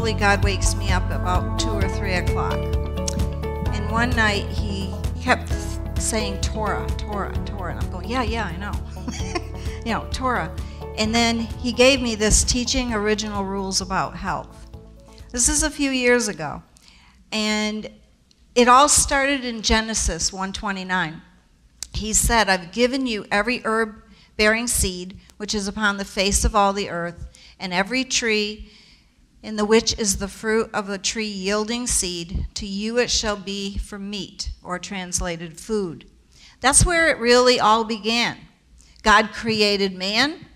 usually God wakes me up about 2 or 3 o'clock. And one night he kept saying Torah, Torah, Torah. And I'm going, yeah, I know. Torah. And then he gave me this teaching original rules about health. This is a few years ago. And it all started in Genesis 1:29. He said, I've given you every herb-bearing seed, which is upon the face of all the earth, and every tree in the which is the fruit of a tree yielding seed. To you it shall be for meat, or translated food. That's where it really all began. God created man,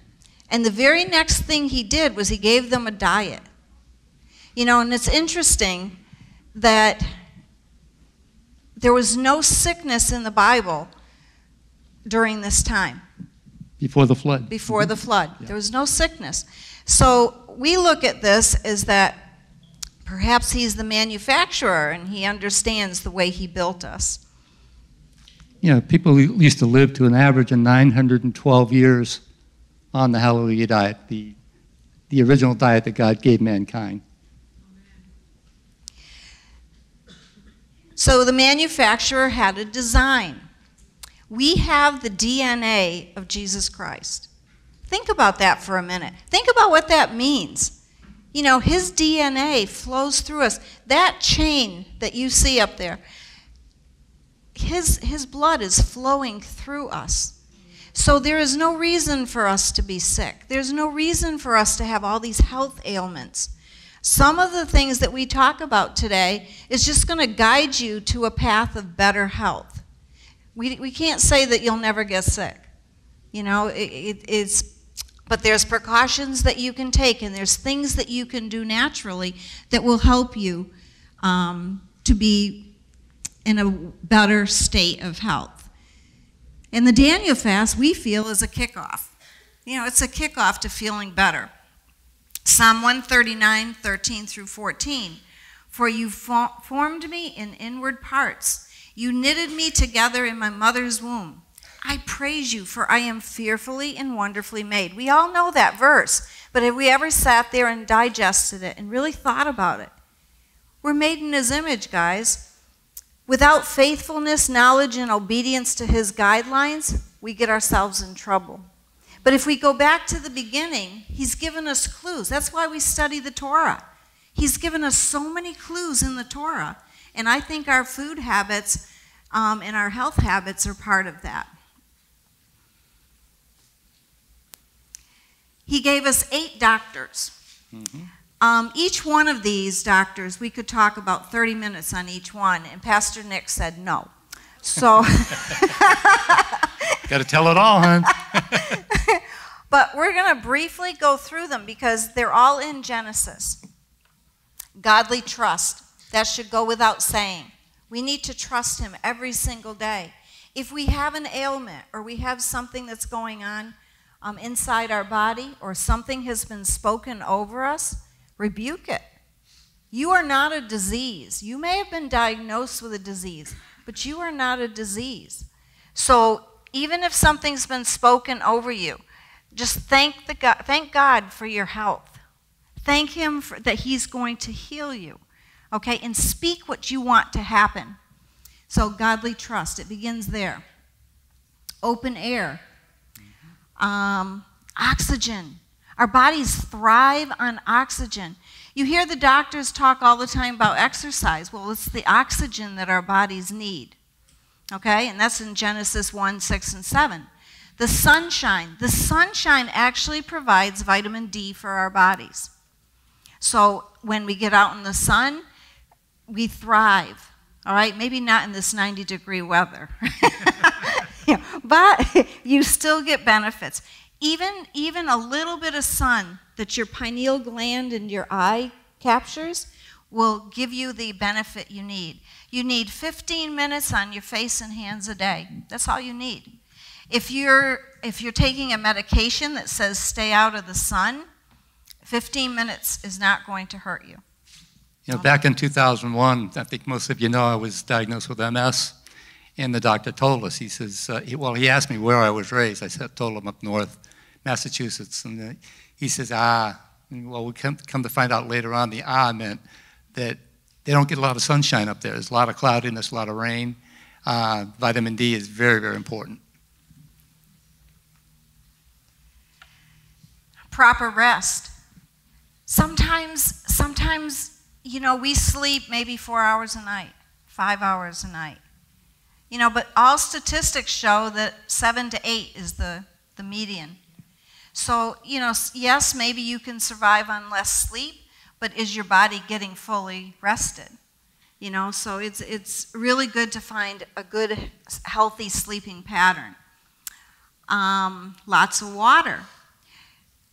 and the very next thing he did was he gave them a diet. And it's interesting that there was no sickness in the Bible during this time. Before the flood. Before the flood. Yeah. There was no sickness. So we look at this as that perhaps he's the manufacturer and he understands the way he built us. People used to live to an average of 912 years on the Hallelujah diet, the original diet that God gave mankind. So the manufacturer had a design. We have the DNA of Jesus Christ. Think about that for a minute. Think about what that means. His DNA flows through us. That chain that you see up there, his blood is flowing through us. So there is no reason for us to be sick. There's no reason for us to have all these health ailments. Some of the things that we talk about today is just going to guide you to a path of better health. We can't say that you'll never get sick. But there's precautions that you can take, and there's things that you can do naturally that will help you to be in a better state of health. And the Daniel fast, we feel, is a kickoff. It's a kickoff to feeling better. Psalm 139, 13 through 14. For you formed me in inward parts. You knitted me together in my mother's womb. I praise you, for I am fearfully and wonderfully made. We all know that verse, but have we ever sat there and digested it and really thought about it? We're made in his image, guys. Without faithfulness, knowledge, and obedience to his guidelines, we get ourselves in trouble. But if we go back to the beginning, he's given us clues. That's why we study the Torah. He's given us so many clues in the Torah. And I think our food habits and our health habits are part of that. He gave us 8 doctors. Mm-hmm. Each one of these doctors, we could talk about 30 minutes on each one, and Pastor Nick said no. So, got to tell it all, hon. But we're going to briefly go through them because they're all in Genesis. Godly trust. That should go without saying. We need to trust him every single day. If we have an ailment or we have something that's going on inside our body or something has been spoken over us, rebuke it. You are not a disease. You may have been diagnosed with a disease, but you are not a disease. So even if something's been spoken over you, just thank God for your health. Thank him that he's going to heal you. Okay, and speak what you want to happen. So godly trust, it begins there. Open air. Oxygen. Our bodies thrive on oxygen. You hear the doctors talk all the time about exercise. Well, it's the oxygen that our bodies need. Okay, and that's in Genesis 1, 6, and 7. The sunshine. The sunshine actually provides vitamin D for our bodies. So when we get out in the sun, we thrive, all right? Maybe not in this 90-degree weather, but you still get benefits. Even a little bit of sun that your pineal gland and your eye captures will give you the benefit you need. You need 15 minutes on your face and hands a day. That's all you need. If you're taking a medication that says stay out of the sun, 15 minutes is not going to hurt you. Back in 2001, I think most of you know I was diagnosed with MS, and the doctor told us, he says, he asked me where I was raised. I told him up north, Massachusetts, and he says, And, well, we come to find out later on, the meant that they don't get a lot of sunshine up there. There's a lot of cloudiness, a lot of rain. Vitamin D is very, very important. Proper rest. Sometimes, you know, we sleep maybe 4 hours a night, 5 hours a night. You know, but all statistics show that 7 to 8 is the median. So, you know, yes, maybe you can survive on less sleep, but is your body getting fully rested? You know, so it's really good to find a good, healthy sleeping pattern. Lots of water.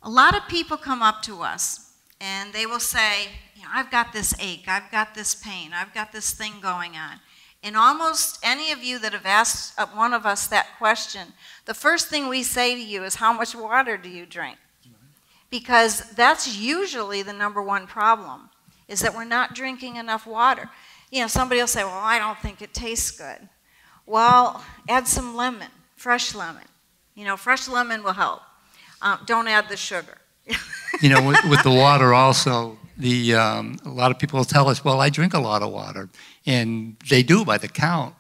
A lot of people come up to us and they will say, you know, I've got this ache, I've got this pain, I've got this thing going on. And almost any of you that have asked one of us that question, the first thing we say to you is, how much water do you drink? Because that's usually the #1 problem, is that we're not drinking enough water. You know, somebody will say, well, I don't think it tastes good. Well, add some lemon, fresh lemon. You know, fresh lemon will help. Don't add the sugar. You know, with the water also, a lot of people will tell us, well, I drink a lot of water. And they do by the count,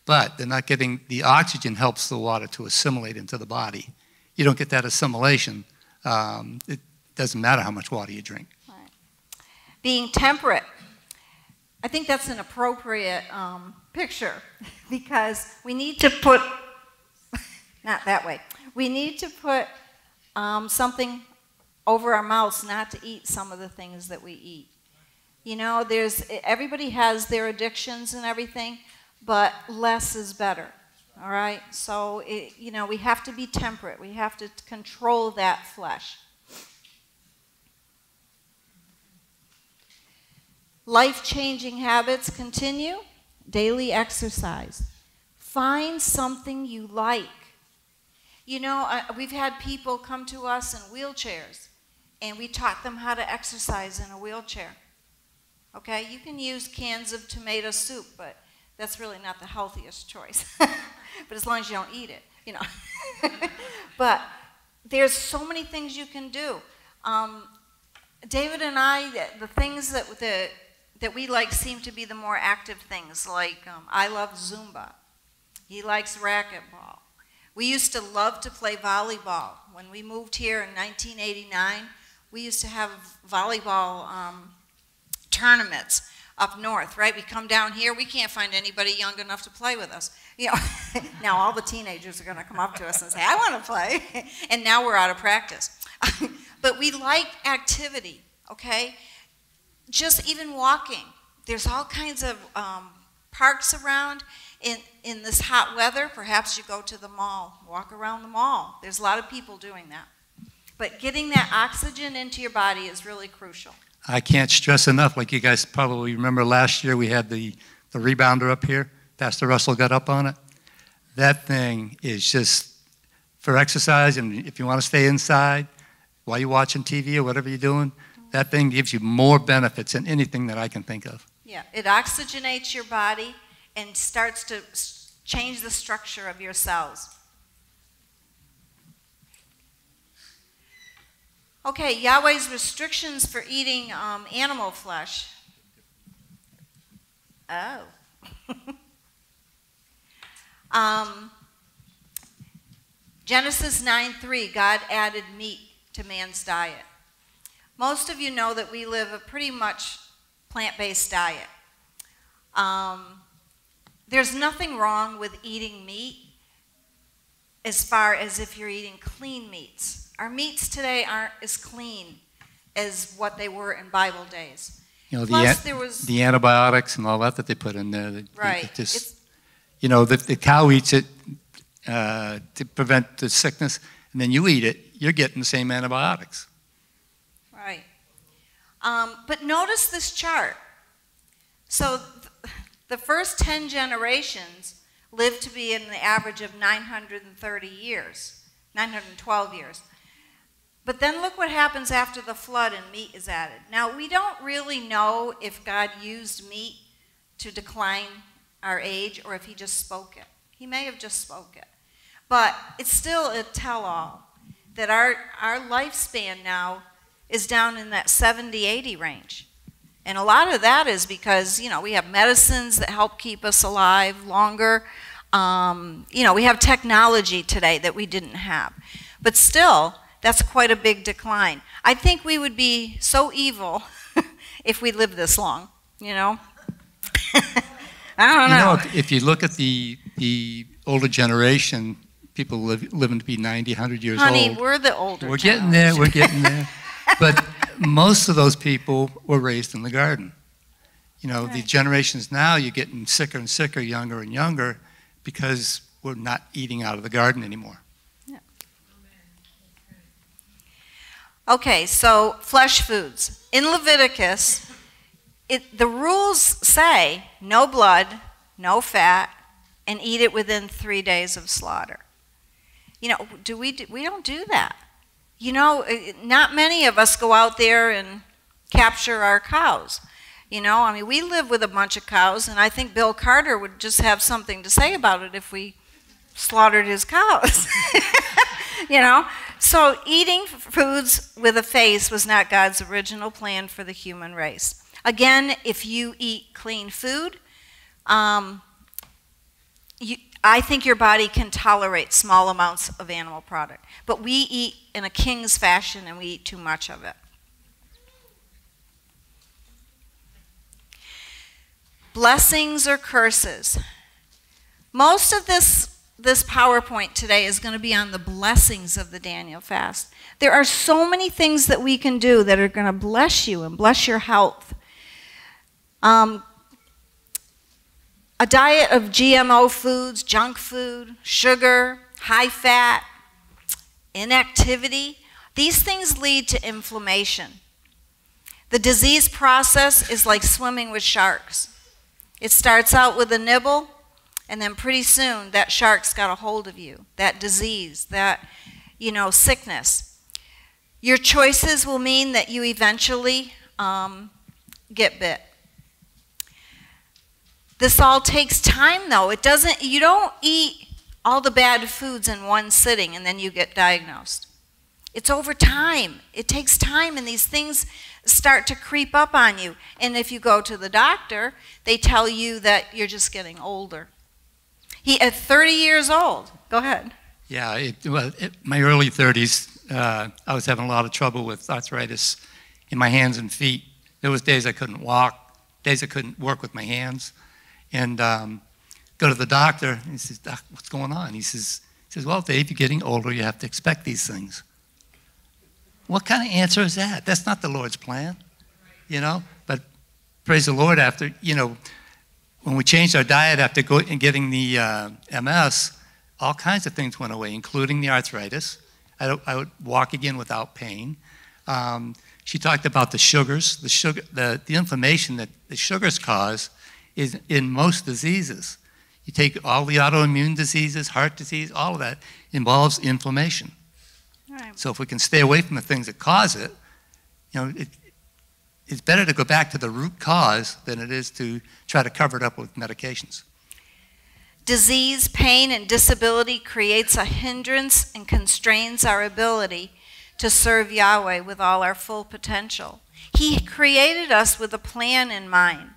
but they're not getting, the oxygen helps the water to assimilate into the body. You don't get that assimilation. It doesn't matter how much water you drink. Right. Being temperate. I think that's an appropriate picture because we need to put, not that way, we need to put something over our mouths not to eat some of the things that we eat. You know, everybody has their addictions and everything, but less is better, all right? So, you know, we have to be temperate. We have to control that flesh. Life-changing habits continue. Daily exercise. Find something you like. You know, we've had people come to us in wheelchairs, and we taught them how to exercise in a wheelchair. Okay, you can use cans of tomato soup, but that's really not the healthiest choice. But as long as you don't eat it, you know. But there's so many things you can do. David and I, the things that we like seem to be the more active things, like I love Zumba. He likes racquetball. We used to love to play volleyball. When we moved here in 1989, we used to have volleyball tournaments up north, right? We come down here, we can't find anybody young enough to play with us. You know, now all the teenagers are going to come up to us and say, I want to play. And now we're out of practice. But we like activity, okay? Just even walking. There's all kinds of parks around. In this hot weather, perhaps you go to the mall, walk around the mall. There's a lot of people doing that. But getting that oxygen into your body is really crucial. I can't stress enough, like you guys probably remember last year we had the rebounder up here. Pastor Russell got up on it. That thing is just for exercise, and if you want to stay inside while you're watching TV or whatever you're doing, that thing gives you more benefits than anything that I can think of. Yeah, it oxygenates your body and starts to change the structure of your cells. Okay, Yahweh's restrictions for eating animal flesh. Oh. Genesis 9:3, God added meat to man's diet. Most of you know that we live a pretty much plant-based diet. There's nothing wrong with eating meat as far as if you're eating clean meats. Our meats today aren't as clean as what they were in Bible days. You know, Plus, the antibiotics and all that they put in there. Right. You know, the cow eats it to prevent the sickness, and then you eat it, you're getting the same antibiotics. Right. But notice this chart. So the first 10 generations lived to be in the average of 930 years, 912 years. But then look what happens after the flood and meat is added. Now, we don't really know if God used meat to decline our age or if he just spoke it. He may have just spoke it. But it's still a tell-all that our lifespan now is down in that 70, 80 range. And a lot of that is because, you know, we have medicines that help keep us alive longer. You know, we have technology today that we didn't have. But still, that's quite a big decline. I think we would be so evil if we lived this long, you know? I don't know. You know, if you look at the older generation, people living to be 90, 100 years old. Honey, we're the older We're getting there, we're getting there. But most of those people were raised in the garden. You know, the generations now, you're getting sicker and sicker, younger and younger, because we're not eating out of the garden anymore. Yeah. Okay, so flesh foods. In Leviticus, the rules say no blood, no fat, and eat it within 3 days of slaughter. You know, we don't do that. You know, not many of us go out there and capture our cows. You know, I mean, we live with a bunch of cows, and I think Bill Carter would just have something to say about it if we slaughtered his cows. You know, so eating foods with a face was not God's original plan for the human race. Again, if you eat clean food, I think your body can tolerate small amounts of animal product. But we eat in a king's fashion, and we eat too much of it. Blessings or curses. Most of this PowerPoint today is going to be on the blessings of the Daniel fast. There are so many things that we can do that are going to bless you and bless your health. A diet of GMO foods, junk food, sugar, high fat, inactivity, these things lead to inflammation. The disease process is like swimming with sharks. It starts out with a nibble, and then pretty soon that shark's got a hold of you, that disease, that, you know, sickness. Your choices will mean that you eventually get bit. This all takes time, though. You don't eat all the bad foods in one sitting and then you get diagnosed. It's over time. It takes time, and these things start to creep up on you. And if you go to the doctor, they tell you that you're just getting older. At 30 years old, go ahead. Yeah, my early 30s, I was having a lot of trouble with arthritis in my hands and feet. There was days I couldn't walk, days I couldn't work with my hands. And go to the doctor, and he says, "Doc, what's going on?" He says, "Well, Dave, you're getting older. You have to expect these things." What kind of answer is that? That's not the Lord's plan, you know? But praise the Lord, after, you know, when we changed our diet after getting the MS, all kinds of things went away, including the arthritis. I would walk again without pain. She talked about the sugars, the inflammation that the sugars cause is in most diseases. You take all the autoimmune diseases, heart disease, all of that involves inflammation. Right. So if we can stay away from the things that cause it, you know, it's better to go back to the root cause than it is to try to cover it up with medications. Disease, pain, and disability creates a hindrance and constrains our ability to serve Yahweh with all our full potential. He created us with a plan in mind.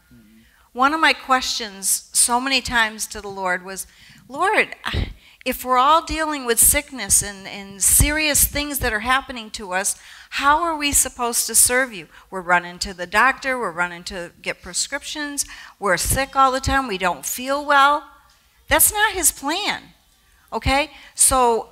One of my questions so many times to the Lord was, Lord, if we're all dealing with sickness and serious things that are happening to us, how are we supposed to serve you? We're running to the doctor, we're running to get prescriptions, we're sick all the time, we don't feel well. That's not his plan, okay? So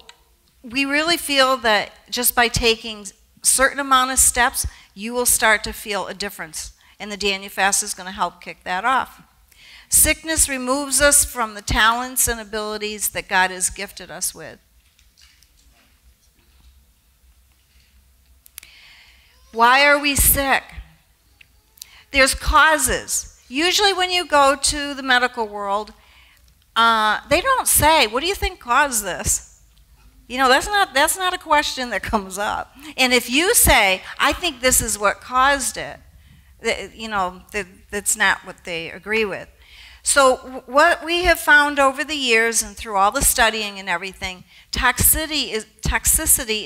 we really feel that just by taking a certain amount of steps, you will start to feel a difference. And the Daniel fast is going to help kick that off. Sickness removes us from the talents and abilities that God has gifted us with. Why are we sick? There's causes. Usually when you go to the medical world, they don't say, what do you think caused this? You know, that's not a question that comes up. And if you say, I think this is what caused it, you know, that's not what they agree with. So what we have found over the years and through all the studying and everything, toxicity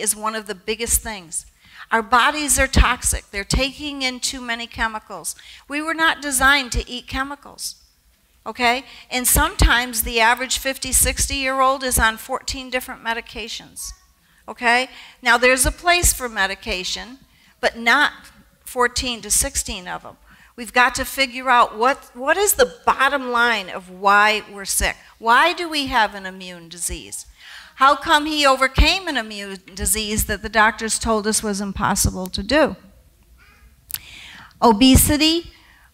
is one of the biggest things. Our bodies are toxic. They're taking in too many chemicals. We were not designed to eat chemicals, okay? And sometimes the average 50, 60-year-old is on 14 different medications, okay? Now, there's a place for medication, but not 14 to 16 of them. We've got to figure out what is the bottom line of why we're sick. Why do we have an immune disease? How come he overcame an immune disease that the doctors told us was impossible to do? Obesity.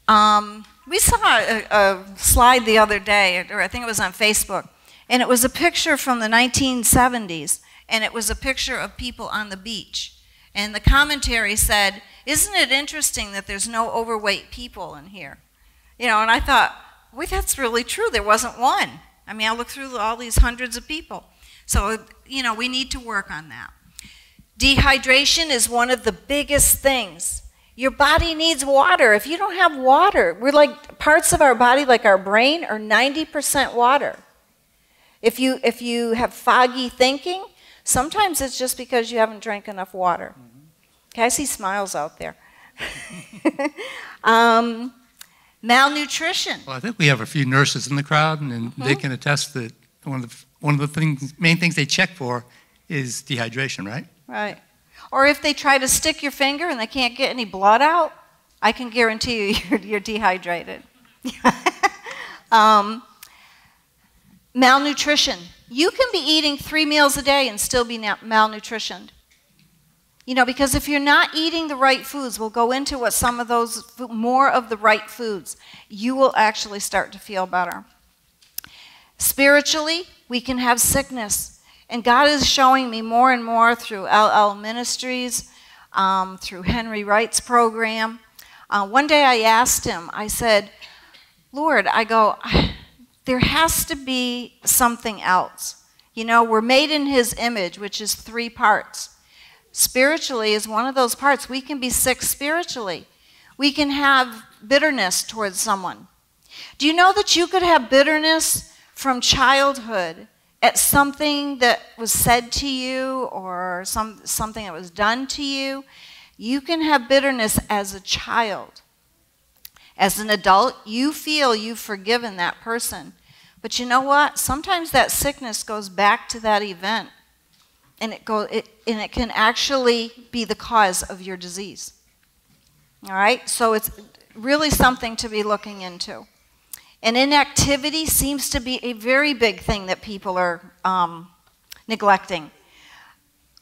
We saw a slide the other day, or I think it was on Facebook, and it was a picture from the 1970s, and it was a picture of people on the beach. And the commentary said, "Isn't it interesting that there's no overweight people in here?" You know, and I thought, wait, that's really true. There wasn't one. I mean, I looked through all these hundreds of people. So, you know, we need to work on that. Dehydration is one of the biggest things. Your body needs water. If you don't have water, we're like, parts of our body, like our brain, are 90% water. If you have foggy thinking, sometimes it's just because you haven't drank enough water. Okay, I see smiles out there. Malnutrition. Well, I think we have a few nurses in the crowd, and they can attest that one of the main things they check for is dehydration, right? Right. Or if they try to stick your finger and they can't get any blood out, I can guarantee you you're dehydrated. Malnutrition. You can be eating 3 meals a day and still be malnutritioned. You know, because if you're not eating the right foods, we'll go into what some of those, more of the right foods, you will actually start to feel better. Spiritually, we can have sickness. And God is showing me more and more through LL Ministries, through Henry Wright's program. One day I asked him, I said, Lord, I go, there has to be something else. You know, we're made in His image, which is 3 parts. Spiritually is one of those parts. We can be sick spiritually. We can have bitterness towards someone. Do you know that you could have bitterness from childhood at something that was said to you or something that was done to you? You can have bitterness as a child. As an adult, you feel you've forgiven that person. But you know what? Sometimes that sickness goes back to that event. And it can actually be the cause of your disease. All right? So it's really something to be looking into. And inactivity seems to be a very big thing that people are neglecting.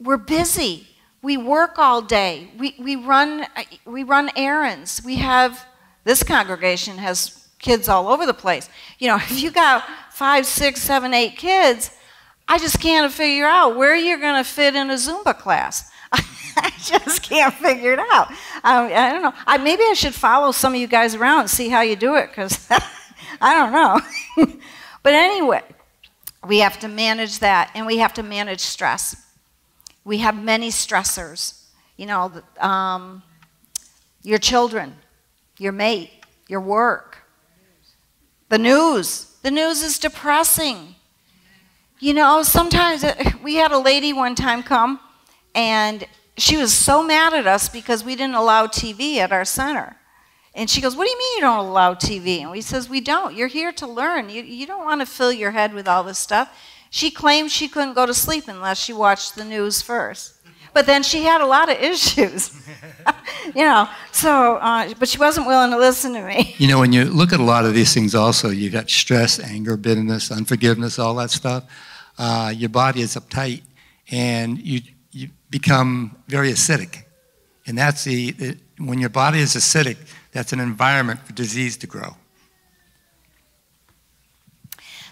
We're busy. We work all day. We run errands. We have, this congregation has kids all over the place. You know, if you got 5, 6, 7, 8 kids, I just can't figure out where you're going to fit in a Zumba class. I just can't figure it out. I don't know. Maybe I should follow some of you guys around and see how you do it, because I don't know. But anyway, we have to manage that, and we have to manage stress. We have many stressors. You know, your children, your mate, your work, the news. The news is depressing. You know, sometimes we had a lady one time come, and she was so mad at us because we didn't allow TV at our center. And she goes, what do you mean you don't allow TV? And we says, we don't. You're here to learn. You don't want to fill your head with all this stuff. She claimed she couldn't go to sleep unless she watched the news first. But then she had a lot of issues. You know, so, but she wasn't willing to listen to me. You know, when you look at a lot of these things also, you got stress, anger, bitterness, unforgiveness, all that stuff. Your body is uptight, and you become very acidic. And that's when your body is acidic, that's an environment for disease to grow.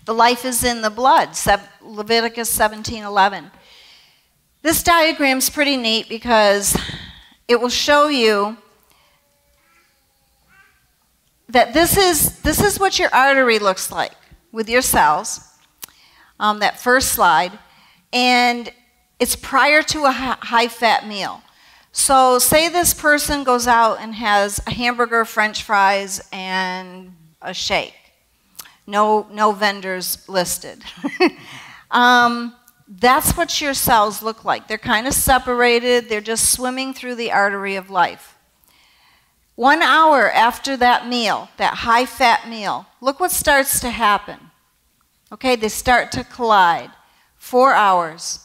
The life is in the blood, Leviticus 17:11. This diagram's pretty neat because it will show you that this is what your artery looks like with your cells. That first slide, and it's prior to a high-fat meal. So say this person goes out and has a hamburger, French fries, and a shake. No vendors listed. That's what your cells look like. They're kind of separated. They're just swimming through the artery of life. 1 hour after that meal, that high-fat meal, look what starts to happen. Okay, they start to collide. 4 hours,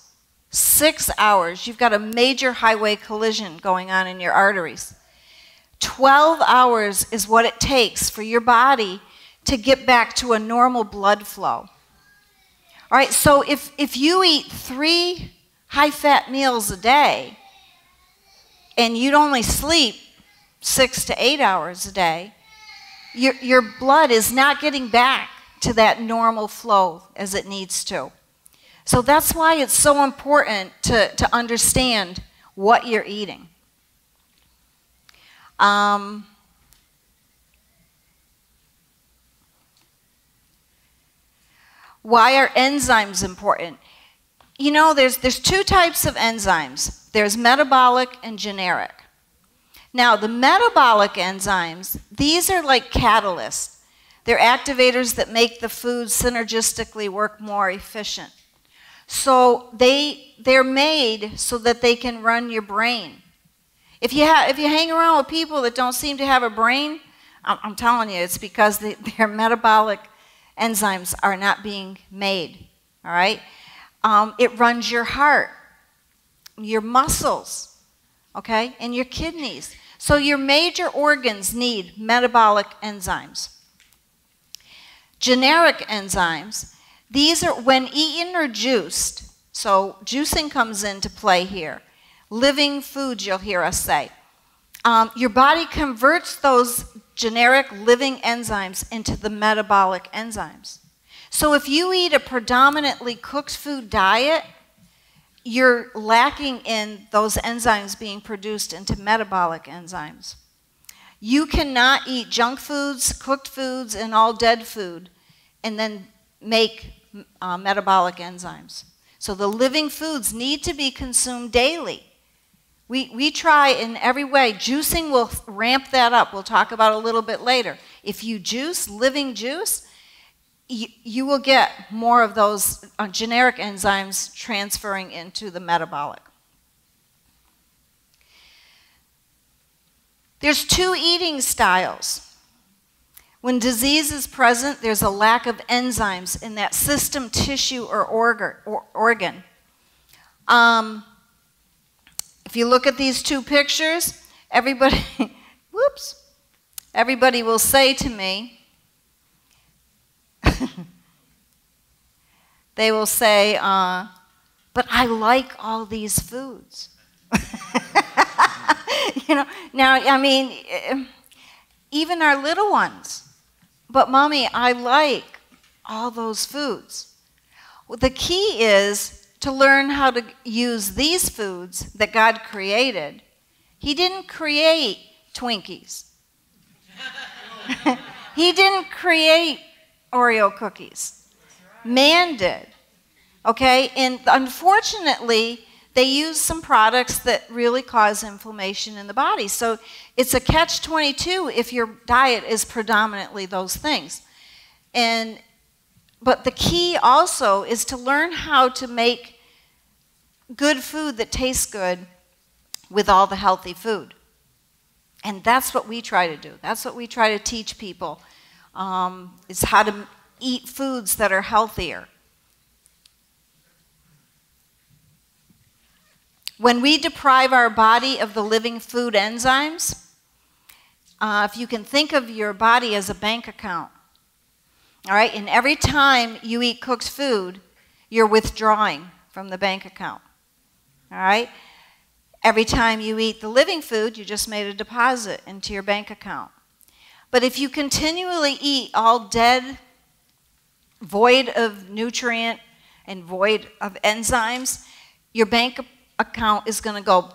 6 hours, you've got a major highway collision going on in your arteries. 12 hours is what it takes for your body to get back to a normal blood flow. All right, so if you eat 3 high-fat meals a day and you'd only sleep 6 to 8 hours a day, your blood is not getting back to that normal flow as it needs to. So that's why it's so important to understand what you're eating. Why are enzymes important? You know, there's 2 types of enzymes. There's metabolic and generic. Now, the metabolic enzymes, these are like catalysts. They're activators that make the food synergistically work more efficient. So they're made so that they can run your brain. If you hang around with people that don't seem to have a brain, I'm telling you, it's because their metabolic enzymes are not being made, all right? It runs your heart, your muscles, okay, and your kidneys. So your major organs need metabolic enzymes. Generic enzymes, these are when eaten or juiced, so juicing comes into play here. Living foods, you'll hear us say. Your body converts those generic living enzymes into the metabolic enzymes. So if you eat a predominantly cooked food diet, you're lacking in those enzymes being produced into metabolic enzymes. You cannot eat junk foods, cooked foods, and all dead food and then make metabolic enzymes. So the living foods need to be consumed daily. We try in every way. Juicing will ramp that up. We'll talk about it a little bit later. If you juice, living juice, you will get more of those generic enzymes transferring into the metabolic. There's 2 eating styles. When disease is present, there's a lack of enzymes in that system, tissue, or organ. If you look at these 2 pictures, everybody, whoops, everybody will say to me, they will say, but I like all these foods. You know, now, I mean, even our little ones, but Mommy, I like all those foods. Well, the key is to learn how to use these foods that God created. He didn't create Twinkies. He didn't create Oreo cookies. Man did. Okay? And unfortunately, they use some products that really cause inflammation in the body. So it's a catch-22 if your diet is predominantly those things. But the key also is to learn how to make good food that tastes good with all the healthy food. And that's what we try to do. That's what we try to teach people, is how to eat foods that are healthier. When we deprive our body of the living food enzymes, if you can think of your body as a bank account, all right, and every time you eat cooked food, you're withdrawing from the bank account, all right? Every time you eat the living food, you just made a deposit into your bank account. But if you continually eat all dead, void of nutrient and void of enzymes, your bank account is going to go,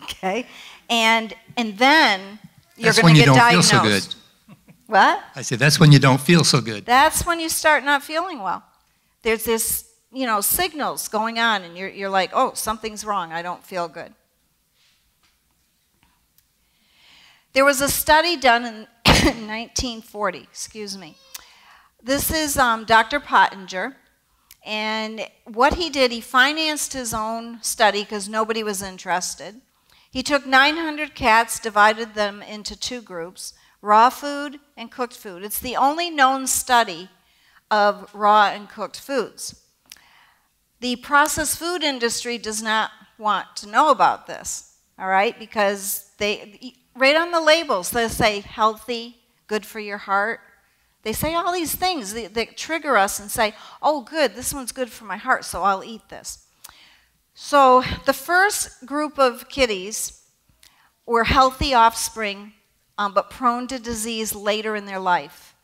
okay? And then you're going to get diagnosed. Feel so good. What? I said, that's when you don't feel so good. That's when you start not feeling well. There's this, you know, signals going on, and you're like, oh, something's wrong. I don't feel good. There was a study done in 1940, excuse me. This is Dr. Pottinger. And what he did, he financed his own study because nobody was interested. He took 900 cats, divided them into two groups, raw food and cooked food. It's the only known study of raw and cooked foods. The processed food industry does not want to know about this, all right, because right on the labels, they say healthy, good for your heart. They say all these things that trigger us and say, oh, good, this one's good for my heart, so I'll eat this. So the first group of kitties were healthy offspring, but prone to disease later in their life.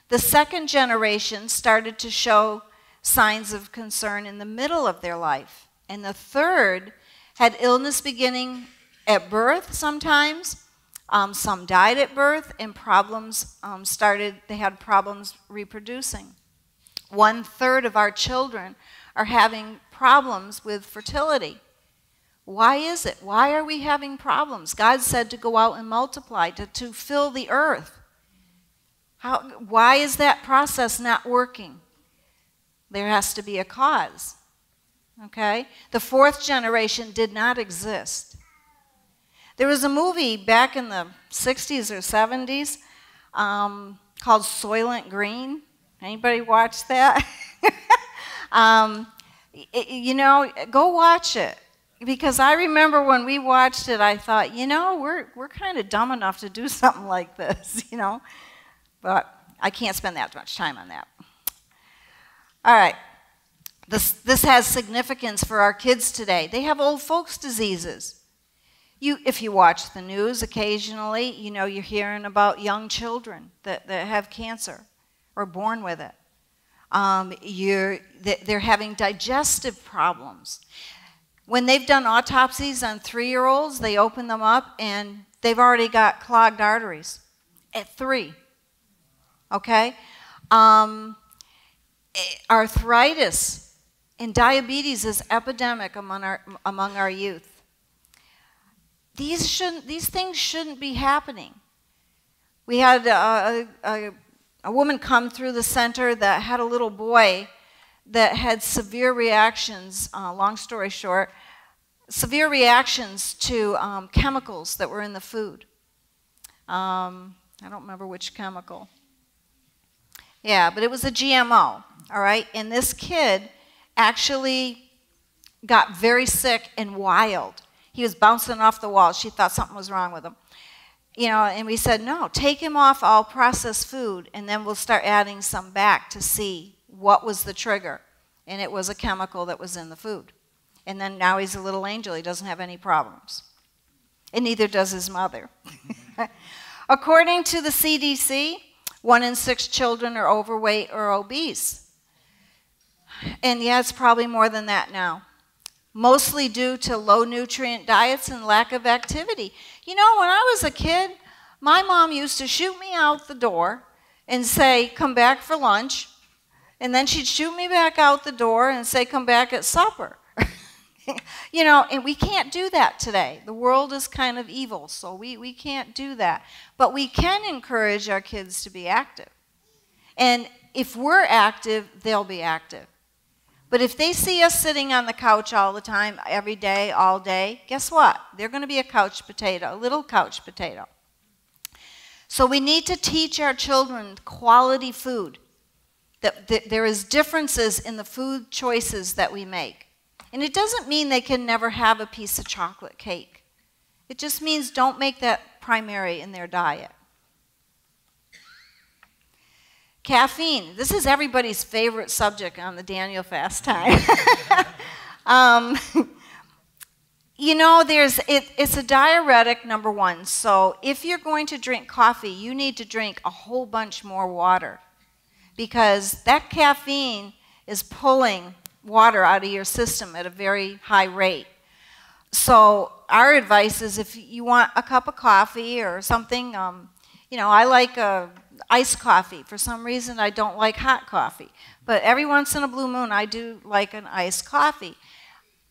The second generation started to show signs of concern in the middle of their life. And the third had illness beginning at birth sometimes. Some died at birth, and problems they had problems reproducing. 1/3 of our children are having problems with fertility. Why is it? Why are we having problems? God said to go out and multiply, to fill the earth. Why is that process not working? There has to be a cause. Okay? The fourth generation did not exist. There was a movie back in the 60s or 70s called Soylent Green. Anybody watch that? You know, go watch it. Because I remember when we watched it, I thought, you know, we're kind of dumb enough to do something like this, you know. But I can't spend that much time on that. All right. This has significance for our kids today. They have old folks' diseases. If you watch the news occasionally, you know, you're hearing about young children that have cancer or born with it. They're having digestive problems. When they've done autopsies on 3-year-olds, they open them up and they've already got clogged arteries at 3. Okay? Arthritis and diabetes is epidemic among our youth. These things shouldn't be happening. We had a woman come through the center that had a little boy that had severe reactions, long story short, severe reactions to chemicals that were in the food. I don't remember which chemical. Yeah, but it was a GMO, all right? And this kid actually got very sick and wild. He was bouncing off the wall. She thought something was wrong with him. You know, and we said, no, take him off all processed food, and then we'll start adding some back to see what was the trigger. And it was a chemical that was in the food. And then now he's a little angel. He doesn't have any problems. And neither does his mother. According to the CDC, 1 in 6 children are overweight or obese. And yeah, it's probably more than that now. Mostly due to low nutrient diets and lack of activity. You know, when I was a kid, my mom used to shoot me out the door and say, come back for lunch. And then she'd shoot me back out the door and say, come back at supper. You know, and we can't do that today. The world is kind of evil, so we can't do that. But we can encourage our kids to be active. And if we're active, they'll be active. But if they see us sitting on the couch all the time, every day, all day, guess what? They're going to be a couch potato, a little couch potato. So we need to teach our children quality food. That there is differences in the food choices that we make. And it doesn't mean they can never have a piece of chocolate cake. It just means don't make that primary in their diet. Caffeine. This is everybody's favorite subject on the Daniel fast time. You know, it's a diuretic, number one. So if you're going to drink coffee, you need to drink a whole bunch more water, because that caffeine is pulling water out of your system at a very high rate. So our advice is, if you want a cup of coffee or something, you know, I like iced coffee. For some reason, I don't like hot coffee. But every once in a blue moon, I do like an iced coffee.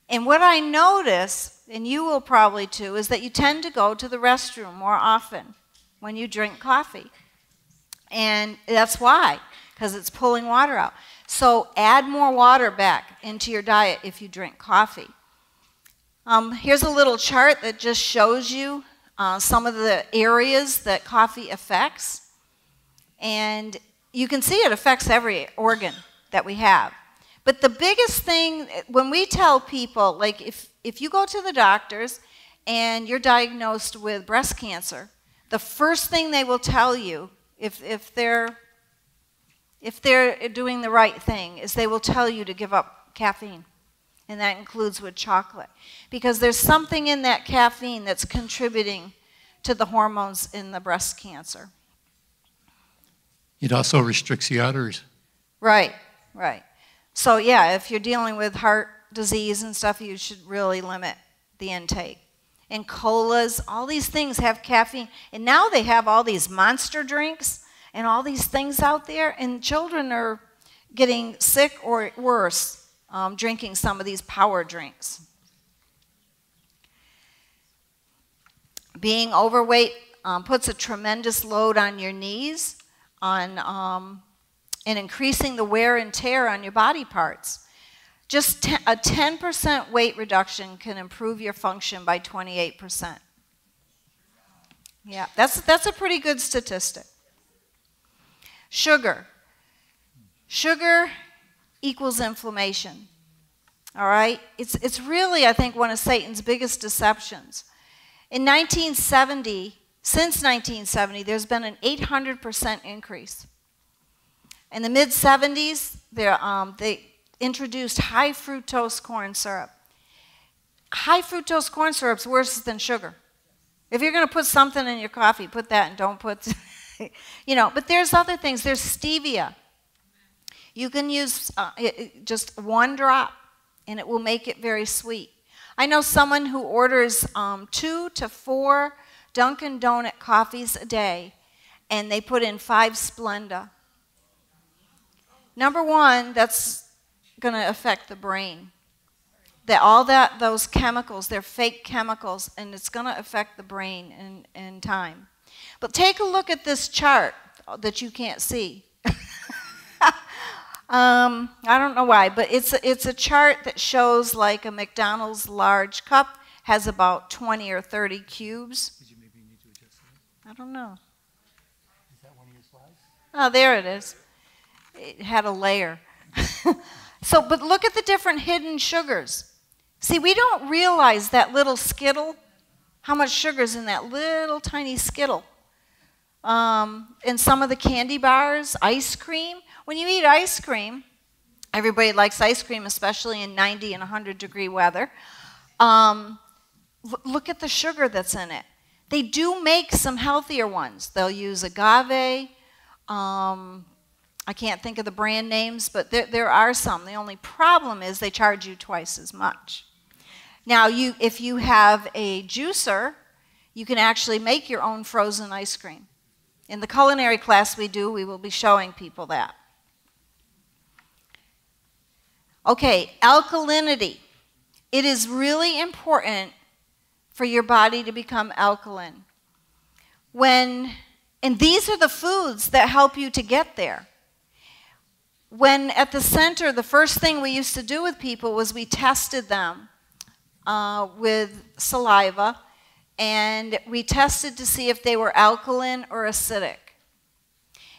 And what I notice, and you will probably too, is that you tend to go to the restroom more often when you drink coffee. And that's why, because it's pulling water out. So add more water back into your diet if you drink coffee. Here's a little chart that just shows you some of the areas that coffee affects. And you can see it affects every organ that we have. But the biggest thing, when we tell people, like if you go to the doctors and you're diagnosed with breast cancer, the first thing they will tell you, if they're doing the right thing, is they will tell you to give up caffeine. And that includes with chocolate. Because there's something in that caffeine that's contributing to the hormones in the breast cancer. It also restricts the arteries. Right, right. So yeah, if you're dealing with heart disease and stuff, you should really limit the intake. And colas, all these things have caffeine. And now they have all these monster drinks and all these things out there, and children are getting sick or worse drinking some of these power drinks. Being overweight puts a tremendous load on your knees, and increasing the wear and tear on your body parts. Just a 10% weight reduction can improve your function by 28%. Yeah, that's a pretty good statistic. Sugar. Sugar equals inflammation. All right? It's really, I think, one of Satan's biggest deceptions. In 1970, since 1970, there's been an 800% increase. In the mid-70s, they introduced high fructose corn syrup. High fructose corn syrup's worse than sugar. If you're going to put something in your coffee, put that and don't put, but there's other things. There's stevia. You can use just one drop, and it will make it very sweet. I know someone who orders 2 to 4 Dunkin' Donut coffees a day, and they put in 5 Splenda. Number one, that's going to affect the brain. Those chemicals, they're fake chemicals, and it's going to affect the brain in time. But take a look at this chart that you can't see. I don't know why, but it's a chart that shows like a McDonald's large cup has about 20 or 30 cubes. Did you maybe need to adjust that? I don't know. Is that one of your slides? Oh, there it is. It had a layer. But look at the different hidden sugars. See, we don't realize that little Skittle, how much sugar's in that little tiny Skittle. In some of the candy bars, ice cream. When you eat ice cream, everybody likes ice cream, especially in 90 and 100 degree weather. Look at the sugar that's in it. They do make some healthier ones. They'll use agave. I can't think of the brand names, but there are some. The only problem is they charge you twice as much. Now, if you have a juicer, you can actually make your own frozen ice cream. In the culinary class we will be showing people that. Okay, alkalinity. It is really important for your body to become alkaline. And these are the foods that help you to get there. When at the center, the first thing we used to do with people was we tested them with saliva, and we tested to see if they were alkaline or acidic.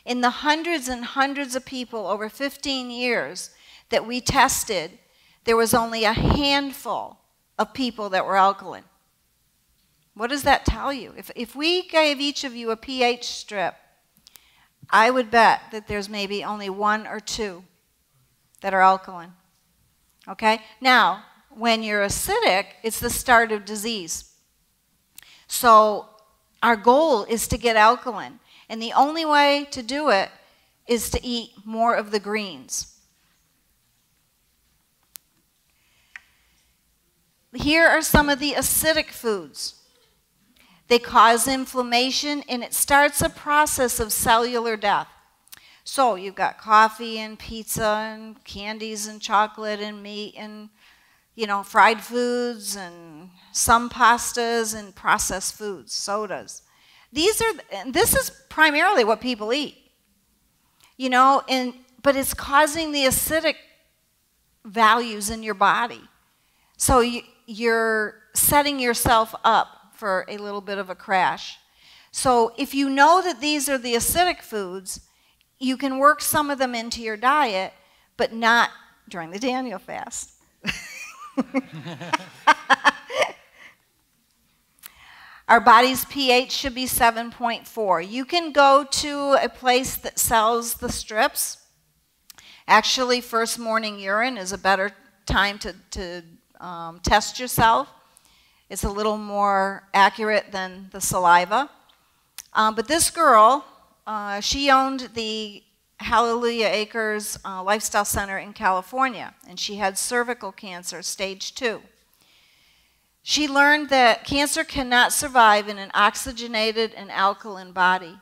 In the hundreds and hundreds of people over 15 years that we tested, there was only a handful of people that were alkaline. What does that tell you? If we gave each of you a pH strip, I would bet that there's maybe only 1 or 2 that are alkaline. Okay? Now, when you're acidic, it's the start of disease. So our goal is to get alkaline. And the only way to do it is to eat more of the greens. Here are some of the acidic foods. They cause inflammation, and it starts a process of cellular death. So you've got coffee and pizza and candies and chocolate and meat and, fried foods and some pastas and processed foods, sodas. This is primarily what people eat. And but it's causing the acidic values in your body. So you're setting yourself up for a little bit of a crash. So if you know that these are the acidic foods, you can work some of them into your diet, but not during the Daniel fast. Our body's pH should be 7.4. You can go to a place that sells the strips. Actually, first morning urine is a better time to test yourself. It's a little more accurate than the saliva. But this girl, she owned the Hallelujah Acres Lifestyle Center in California, and she had cervical cancer, stage 2. She learned that cancer cannot survive in an oxygenated and alkaline body.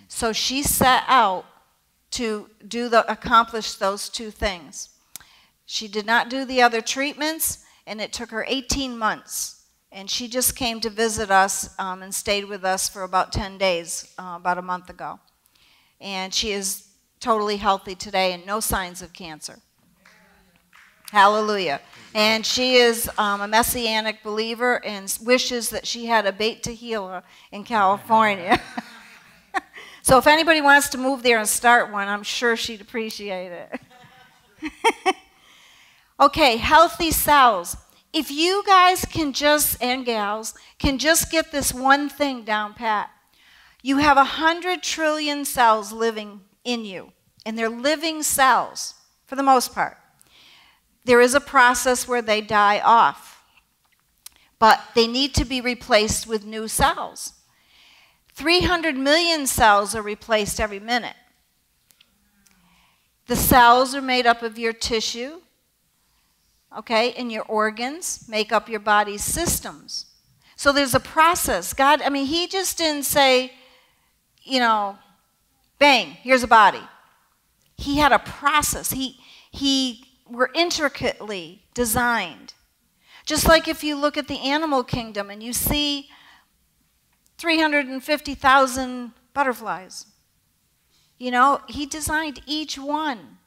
So she set out to accomplish those two things. She did not do the other treatments, and it took her 18 months. And she just came to visit us and stayed with us for about 10 days, about a month ago. And she is totally healthy today and no signs of cancer. Hallelujah. And she is a Messianic believer and wishes that she had a Beit Tehila in California. So if anybody wants to move there and start one, I'm sure she'd appreciate it. Okay, healthy cells. If you guys can just, and gals, can just get this one thing down pat, you have 100 trillion cells living in you, and they're living cells for the most part. There is a process where they die off, but they need to be replaced with new cells. 300 million cells are replaced every minute. The cells are made up of your tissue, okay, and your organs make up your body's systems. So there's a process. God, I mean, he just didn't say, you know, bang, here's a body. He had a process. He were intricately designed. Just like if you look at the animal kingdom and you see 350,000 butterflies. You know, he designed each one.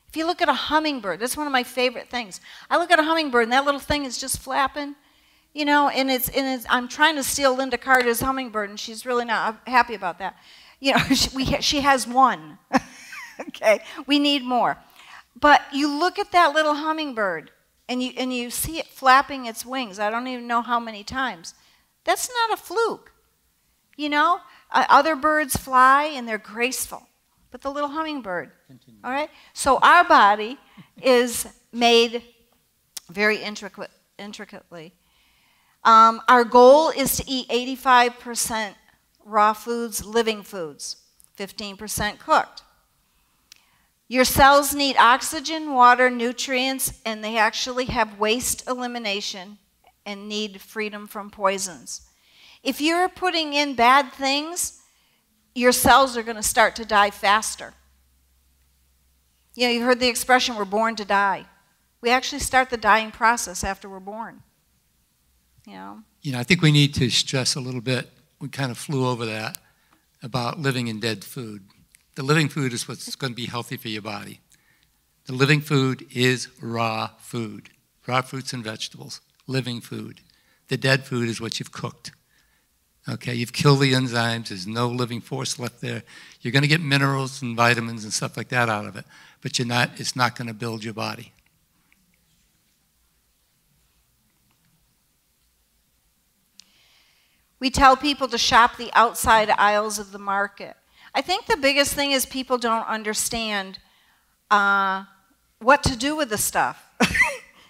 If you look at a hummingbird, that's one of my favorite things. I look at a hummingbird and that little thing is just flapping, you know, and I'm trying to steal Linda Carter's hummingbird and she's really not happy about that. You know, she has one. Okay, we need more. But you look at that little hummingbird and you see it flapping its wings. I don't even know how many times. That's not a fluke. You know, other birds fly and they're graceful, but the little hummingbird, all right? So our body is made very intricately. Our goal is to eat 85% raw foods, living foods, 15% cooked. Your cells need oxygen, water, nutrients, and they actually have waste elimination and need freedom from poisons. If you're putting in bad things, your cells are going to start to die faster. You know, you heard the expression, we're born to die. We actually start the dying process after we're born. You know, I think we need to stress a little bit, we kind of flew over that, about living in dead food. The living food is what's going to be healthy for your body. The living food is raw food, raw fruits and vegetables, living food. The dead food is what you've cooked. Okay, you've killed the enzymes, there's no living force left there. You're going to get minerals and vitamins and stuff like that out of it, but it's not going to build your body. We tell people to shop the outside aisles of the market. I think the biggest thing is people don't understand what to do with the stuff.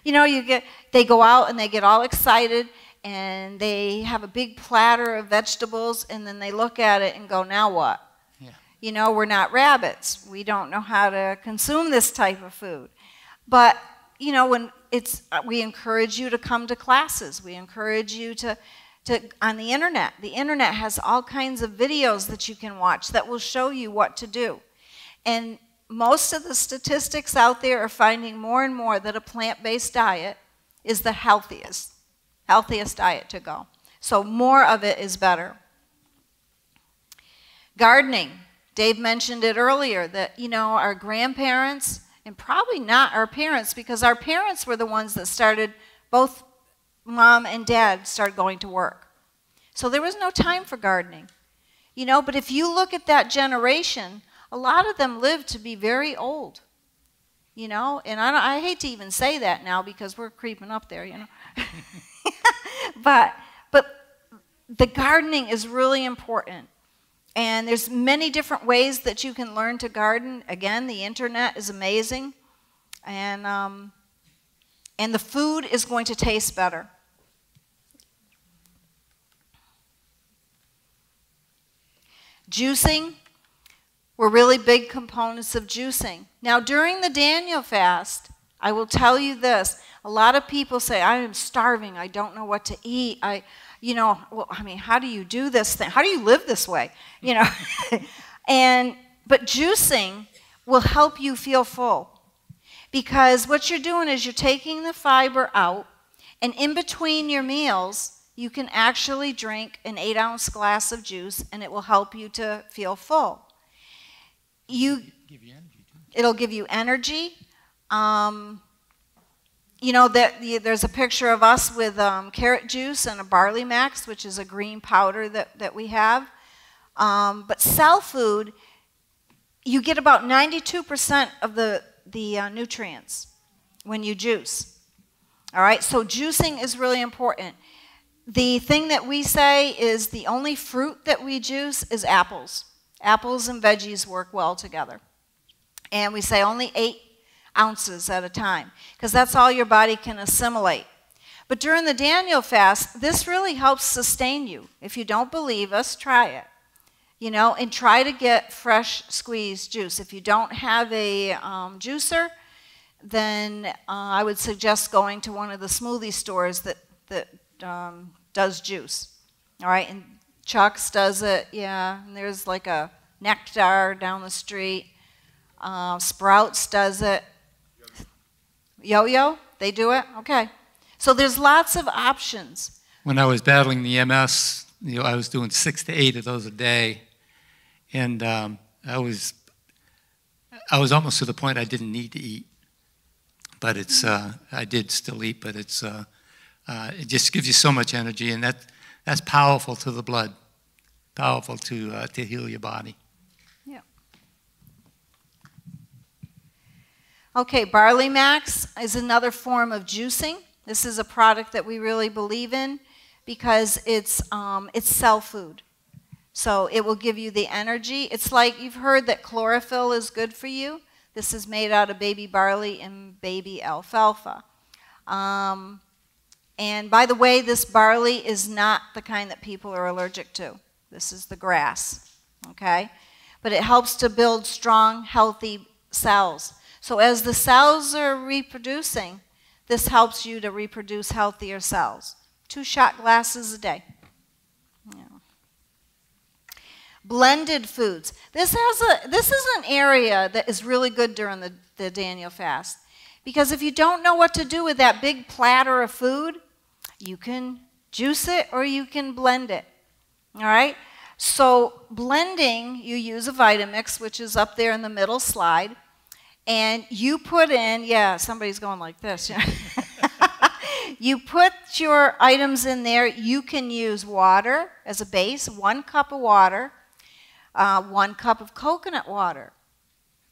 You know, they go out and they get all excited and they have a big platter of vegetables and then they look at it and go, now what? Yeah. You know, we're not rabbits. We don't know how to consume this type of food. But, you know, we encourage you to come to classes. We encourage you to on the internet. The internet has all kinds of videos that you can watch that will show you what to do. And most of the statistics out there are finding more and more that a plant-based diet is the healthiest diet to go. So more of it is better. Gardening. Dave mentioned it earlier that, you know, our grandparents, and probably not our parents, because our parents were the ones that started, both mom and dad started going to work. So there was no time for gardening. You know, but if you look at that generation, a lot of them lived to be very old. You know, and I hate to even say that now because we're creeping up there, you know. but the gardening is really important. And there's many different ways that you can learn to garden. Again, the internet is amazing. And the food is going to taste better. Juicing, we're really big components of juicing. Now, during the Daniel fast, I will tell you this. A lot of people say, I am starving. I don't know what to eat. You know, well, I mean, how do you do this thing? How do you live this way? You know, but juicing will help you feel full, because what you're doing is you're taking the fiber out, and in between your meals, you can actually drink an 8-ounce glass of juice, and it will help you to feel full. It'll give you energy. You know, there's a picture of us with carrot juice and a barley max, which is a green powder that we have. But cell food, you get about 92% of the nutrients when you juice. All right, so juicing is really important. The thing that we say is the only fruit that we juice is apples. Apples and veggies work well together. And we say only 8 ounces at a time, because that's all your body can assimilate. But during the Daniel fast, this really helps sustain you. If you don't believe us, try it. You know, and try to get fresh squeezed juice. If you don't have a juicer, then I would suggest going to one of the smoothie stores that does juice. All right, and Chuck's does it, yeah, and there's like a Nectar down the street. Sprouts does it. Yo-Yo, they do it? Okay. So there's lots of options. When I was battling the MS, you know, I was doing 6 to 8 of those a day, and I was almost to the point I didn't need to eat. But it's I did still eat, but it's it just gives you so much energy, and that's powerful to the blood, powerful to heal your body. Yeah. Okay, Barley Max is another form of juicing. This is a product that we really believe in because it's cell food. So it will give you the energy. It's like you've heard that chlorophyll is good for you. This is made out of baby barley and baby alfalfa. And by the way, this barley is not the kind that people are allergic to. This is the grass, okay? But it helps to build strong, healthy cells. So as the cells are reproducing, this helps you to reproduce healthier cells. 2 shot glasses a day. Yeah. Blended foods. This is an area that is really good during the Daniel fast. Because if you don't know what to do with that big platter of food, you can juice it or you can blend it. All right? So blending, you use a Vitamix, which is up there in the middle slide. And you put in, yeah, somebody's going like this. Yeah. You put your items in there. You can use water as a base, 1 cup of water, 1 cup of coconut water.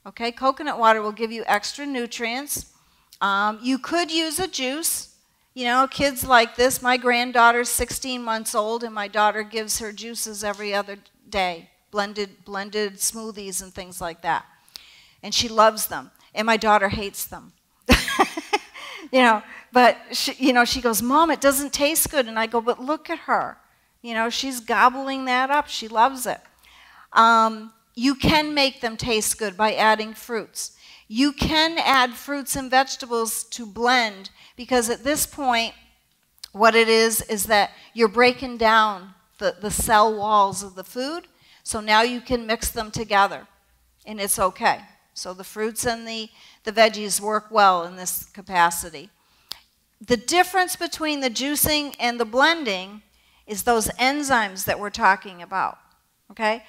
Okay, coconut water will give you extra nutrients. You could use a juice. You know, kids like this. My granddaughter's 16 months old, and my daughter gives her juices every other day, blended smoothies and things like that. And she loves them, and my daughter hates them. You know, but she goes, Mom, it doesn't taste good. And I go, but look at her. You know, she's gobbling that up. She loves it. You can make them taste good by adding fruits. You can add fruits and vegetables to blend, because at this point, what it is that you're breaking down the cell walls of the food. So now you can mix them together, and it's okay. So the fruits and the veggies work well in this capacity. The difference between the juicing and the blending is those enzymes that we're talking about, okay?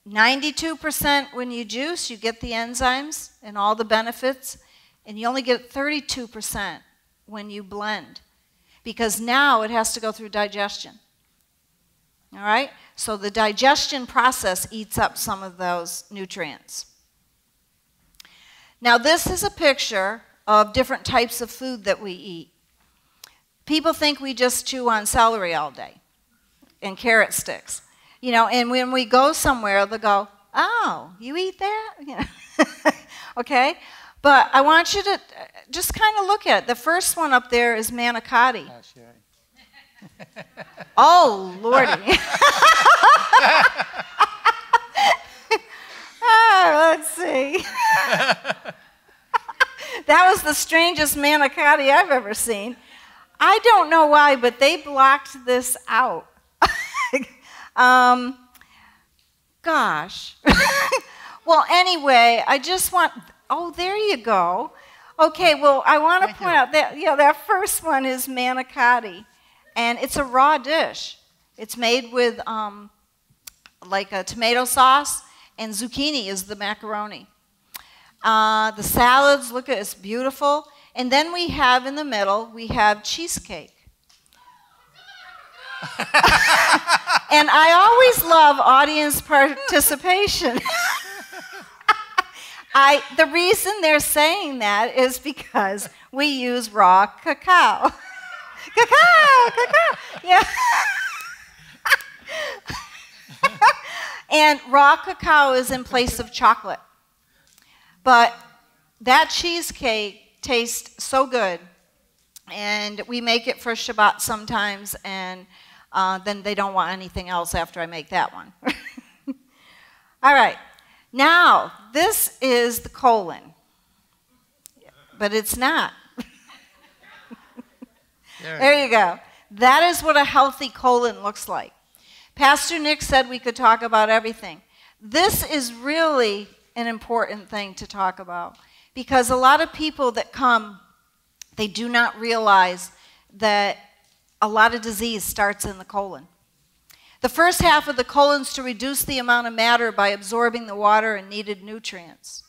92% when you juice, you get the enzymes and all the benefits, and you only get 32% when you blend, because now it has to go through digestion. All right? So the digestion process eats up some of those nutrients. Now this is a picture of different types of food that we eat. People think we just chew on celery all day and carrot sticks. You know, and when we go somewhere, they'll go, oh, you eat that? You know. Okay? But I want you to just kind of look at it. The first one up there is manicotti. Oh, sure. Oh, Lordy. Oh, let's see. That was the strangest manicotti I've ever seen. I don't know why, but they blocked this out. Gosh. Well, anyway, I just want, oh, there you go. Okay, well, I want to point out that, that first one is manicotti, and it's a raw dish. It's made with like a tomato sauce, and zucchini is the macaroni. The salads, look at it, it's beautiful. And then we have in the middle, we have cheesecake. And I always love audience participation. The reason they're saying that is because we use raw cacao. Cacao. Yeah. And raw cacao is in place of chocolate. But that cheesecake tastes so good. And we make it for Shabbat sometimes, and then they don't want anything else after I make that one. All right. Now, this is the colon. But it's not. There you go. That is what a healthy colon looks like. Pastor Nick said we could talk about everything. This is really an important thing to talk about, because a lot of people that come, they do not realize that a lot of disease starts in the colon. The first half of the colon is to reduce the amount of matter by absorbing the water and needed nutrients.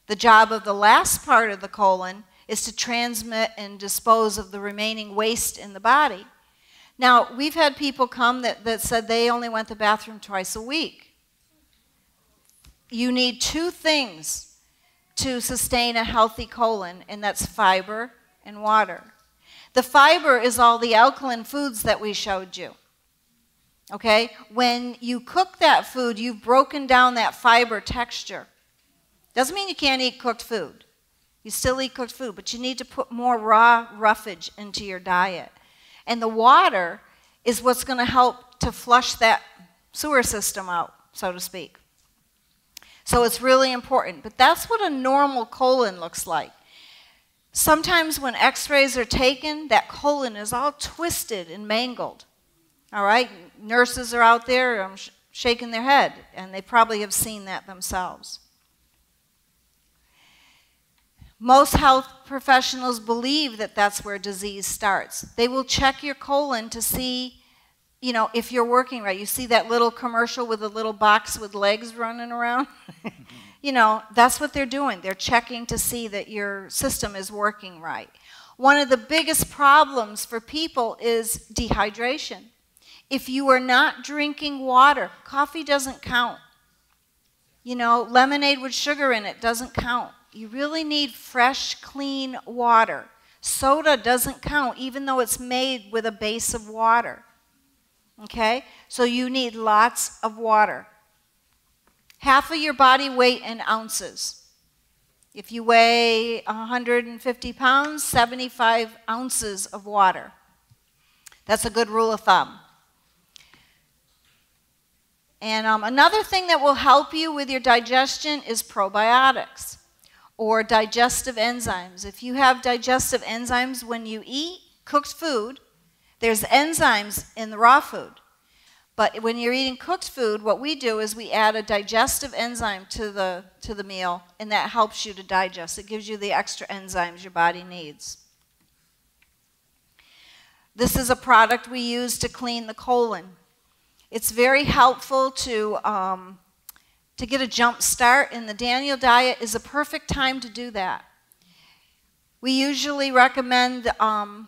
The job of the last part of the colon is to transmit and dispose of the remaining waste in the body. Now, we've had people come that said they only went to the bathroom twice a week. You need two things to sustain a healthy colon, and that's fiber and water. The fiber is all the alkaline foods that we showed you. Okay? When you cook that food, you've broken down that fiber texture. Doesn't mean you can't eat cooked food. You still eat cooked food, but you need to put more raw roughage into your diet. And the water is what's going to help to flush that sewer system out, so to speak. So it's really important. But that's what a normal colon looks like. Sometimes when x-rays are taken, that colon is all twisted and mangled. All right? Nurses are out there shaking their head, and they probably have seen that themselves. Most health professionals believe that that's where disease starts. They will check your colon to see, if you're working right. You see that little commercial with a little box with legs running around? That's what they're doing. They're checking to see that your system is working right. One of the biggest problems for people is dehydration. If you are not drinking water, coffee doesn't count. Lemonade with sugar in it doesn't count. You really need fresh, clean water. Soda doesn't count, even though it's made with a base of water. Okay? So you need lots of water. Half of your body weight in ounces. If you weigh 150 pounds, 75 ounces of water. That's a good rule of thumb. And another thing that will help you with your digestion is probiotics, or digestive enzymes. If you have digestive enzymes when you eat cooked food, there's enzymes in the raw food. But when you're eating cooked food, what we do is we add a digestive enzyme to the meal, and that helps you to digest. It gives you the extra enzymes your body needs. This is a product we use to clean the colon. It's very helpful to to get a jump start, and the Daniel diet is a perfect time to do that. We usually recommend 1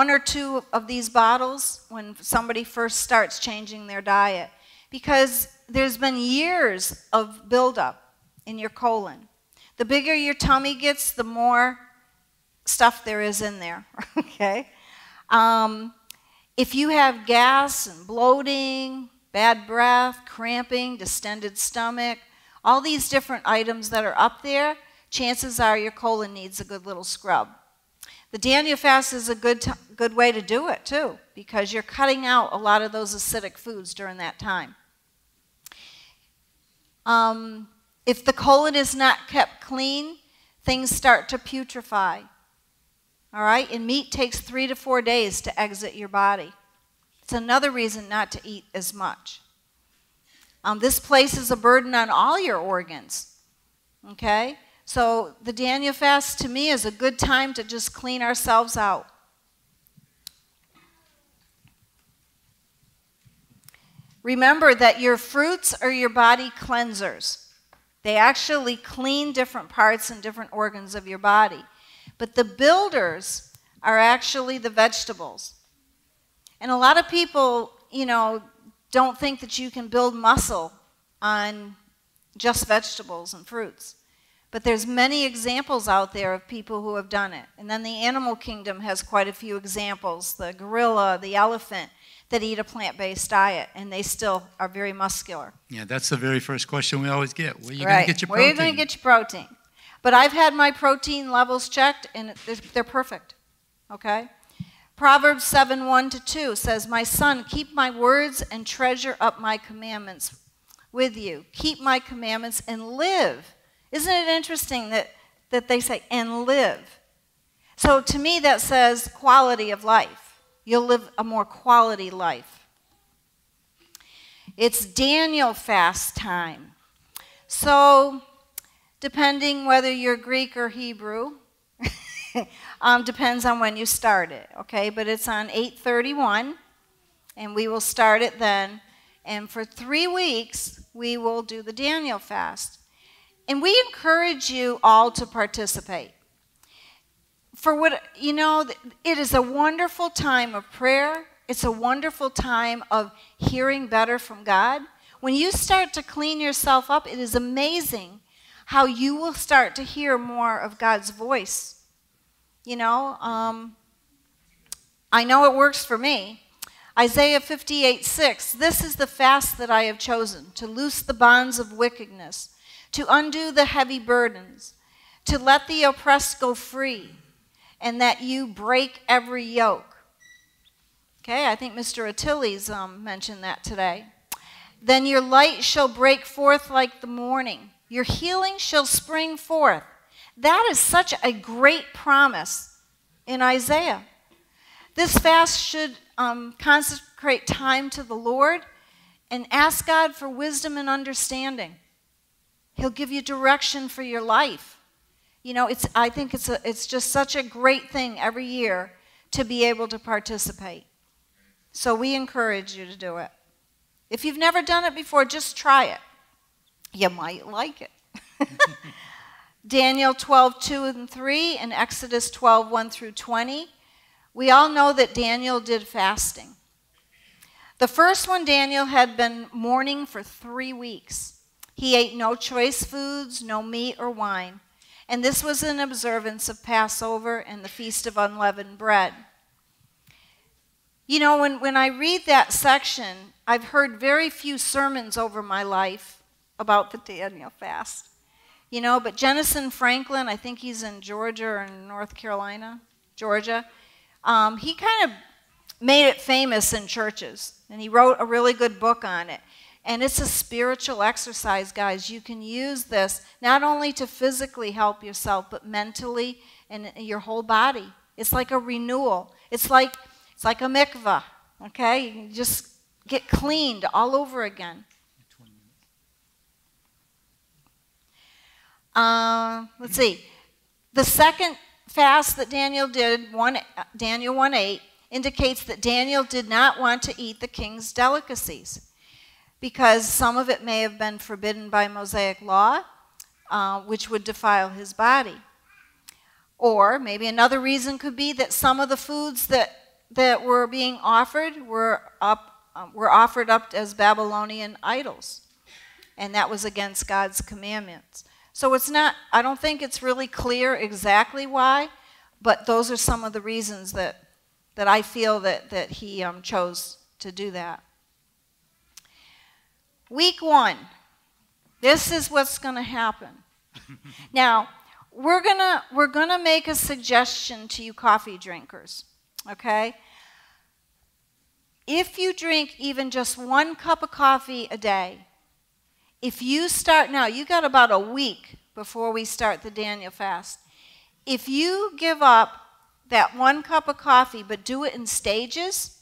or 2 of these bottles when somebody first starts changing their diet, because there's been years of buildup in your colon. The bigger your tummy gets, the more stuff there is in there, okay? If you have gas and bloating, bad breath, cramping, distended stomach, all these different items that are up there, chances are your colon needs a good little scrub. The Daniel fast is a good way to do it too, because you're cutting out a lot of those acidic foods during that time. If the colon is not kept clean, things start to putrefy. All right? And meat takes 3 to 4 days to exit your body. It's another reason not to eat as much. This places a burden on all your organs. Okay? So the Daniel fast, to me, is a good time to just clean ourselves out. Remember that your fruits are your body cleansers. They actually clean different parts and different organs of your body. But the builders are actually the vegetables. And a lot of people, don't think that you can build muscle on just vegetables and fruits. But there's many examples out there of people who have done it. And then the animal kingdom has quite a few examples. The gorilla, the elephant, that eat a plant-based diet, and they still are very muscular. Yeah, that's the very first question we always get. Where are you going to get your protein? Where are you going to get your protein? But I've had my protein levels checked, and they're perfect, okay? Proverbs 7:1-2 says, "My son, keep my words and treasure up my commandments with you. Keep my commandments and live." Isn't it interesting that they say, and live? So to me, that says quality of life. You'll live a more quality life. It's Daniel fast time. So depending whether you're Greek or Hebrew, depends on when you start it, okay? But it's on 8/31, and we will start it then. And for 3 weeks, we will do the Daniel fast. And we encourage you all to participate. It is a wonderful time of prayer. It's a wonderful time of hearing better from God. When you start to clean yourself up, it is amazing how you will start to hear more of God's voice. I know it works for me. Isaiah 58:6, "This is the fast that I have chosen, to loose the bonds of wickedness, to undo the heavy burdens, to let the oppressed go free, and that you break every yoke." Okay, I think Mr. Attili's mentioned that today. "Then your light shall break forth like the morning. Your healing shall spring forth." That is such a great promise in Isaiah. This fast should consecrate time to the Lord and ask God for wisdom and understanding. He'll give you direction for your life. I think it's just such a great thing every year to be able to participate. So we encourage you to do it. If you've never done it before, just try it. You might like it. Daniel 12:2-3 and Exodus 12:1-20. We all know that Daniel did fasting. The first one, Daniel had been mourning for 3 weeks. He ate no choice foods, no meat or wine. And this was in observance of Passover and the Feast of Unleavened Bread. When I read that section, I've heard very few sermons over my life about the Daniel fast. But Jennison Franklin, I think he's in Georgia or in North Carolina, Georgia, he kind of made it famous in churches. And he wrote a really good book on it. And it's a spiritual exercise, guys. You can use this not only to physically help yourself, but mentally and your whole body. It's like a renewal. It's like a mikvah, okay? You can just get cleaned all over again. Let's see. The second fast that Daniel did, Daniel 1:8, indicates that Daniel did not want to eat the king's delicacies. because some of it may have been forbidden by Mosaic law, which would defile his body. Or maybe another reason could be that some of the foods that were being offered were offered up as Babylonian idols, and that was against God's commandments. So it's not, I don't think it's really clear exactly why, but those are some of the reasons that I feel that he chose to do that. Week 1, this is what's going to happen. Now, we're gonna make a suggestion to you coffee drinkers, okay? If you drink even just 1 cup of coffee a day, if you start now, you got about a week before we start the Daniel fast. If you give up that 1 cup of coffee, but do it in stages,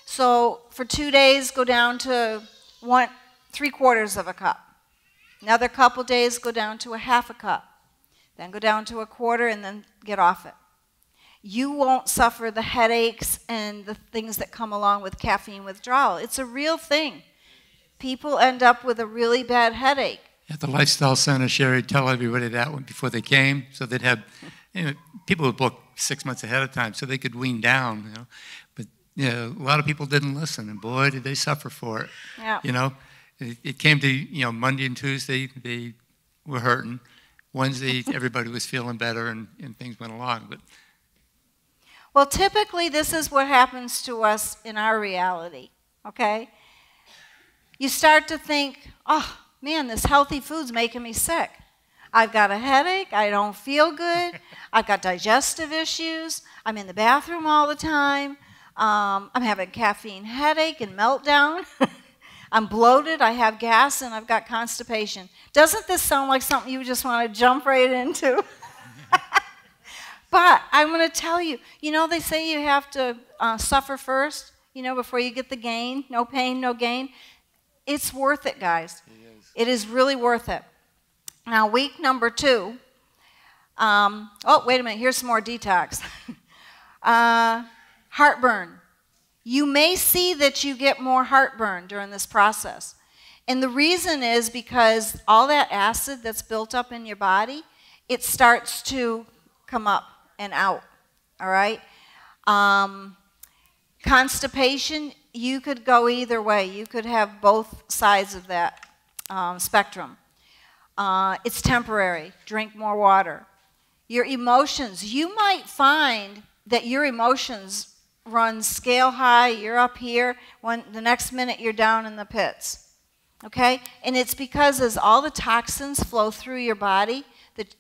so for 2 days, go down to 3/4 of a cup. Another couple days, go down to a 1/2 a cup. Then go down to 1/4 and then get off it. You won't suffer the headaches and the things that come along with caffeine withdrawal. It's a real thing. People end up with a really bad headache. At the Lifestyle Center, Sherry would tell everybody that one before they came, so they'd have, people would book 6 months ahead of time so they could wean down, But a lot of people didn't listen, and boy, did they suffer for it. Yeah. It came to, Monday and Tuesday, they were hurting. Wednesday, everybody was feeling better, and things went along. But well, typically, this is what happens to us in our reality, okay? You start to think, oh, man, this healthy food's making me sick. I've got a headache. I don't feel good. I've got digestive issues. I'm in the bathroom all the time. I'm having caffeine headache and meltdown. I'm bloated, I have gas, and I've got constipation. Doesn't this sound like something you just want to jump right into? But I'm going to tell you, they say you have to suffer first, before you get the gain. No pain, no gain. It's worth it, guys. It is really worth it. Now, week number 2. Oh, wait a minute. Here's some more detox. Heartburn. You may see that you get more heartburn during this process. And the reason is because all that acid that's built up in your body, it starts to come up and out, all right? Constipation, you could go either way. You could have both sides of that spectrum. It's temporary. Drink more water. Your emotions, you might find that your emotions run scale high, you're up here, when the next minute you're down in the pits, okay? And it's because as all the toxins flow through your body,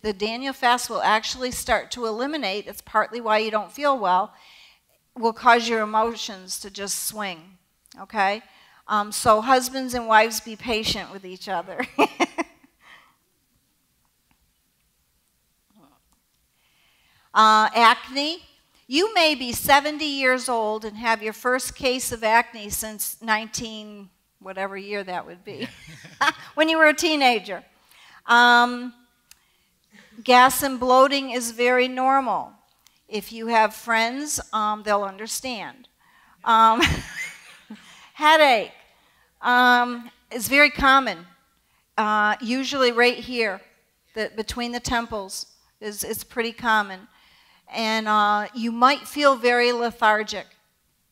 the Daniel fast will actually start to eliminate, it's partly why you don't feel well, will cause your emotions to just swing, okay? So husbands and wives, be patient with each other. Acne. You may be 70 years old and have your first case of acne since 19, whatever year that would be, when you were a teenager. Gas and bloating is very normal. If you have friends, they'll understand. Headache is very common, usually right here, between the temples is pretty common. And you might feel very lethargic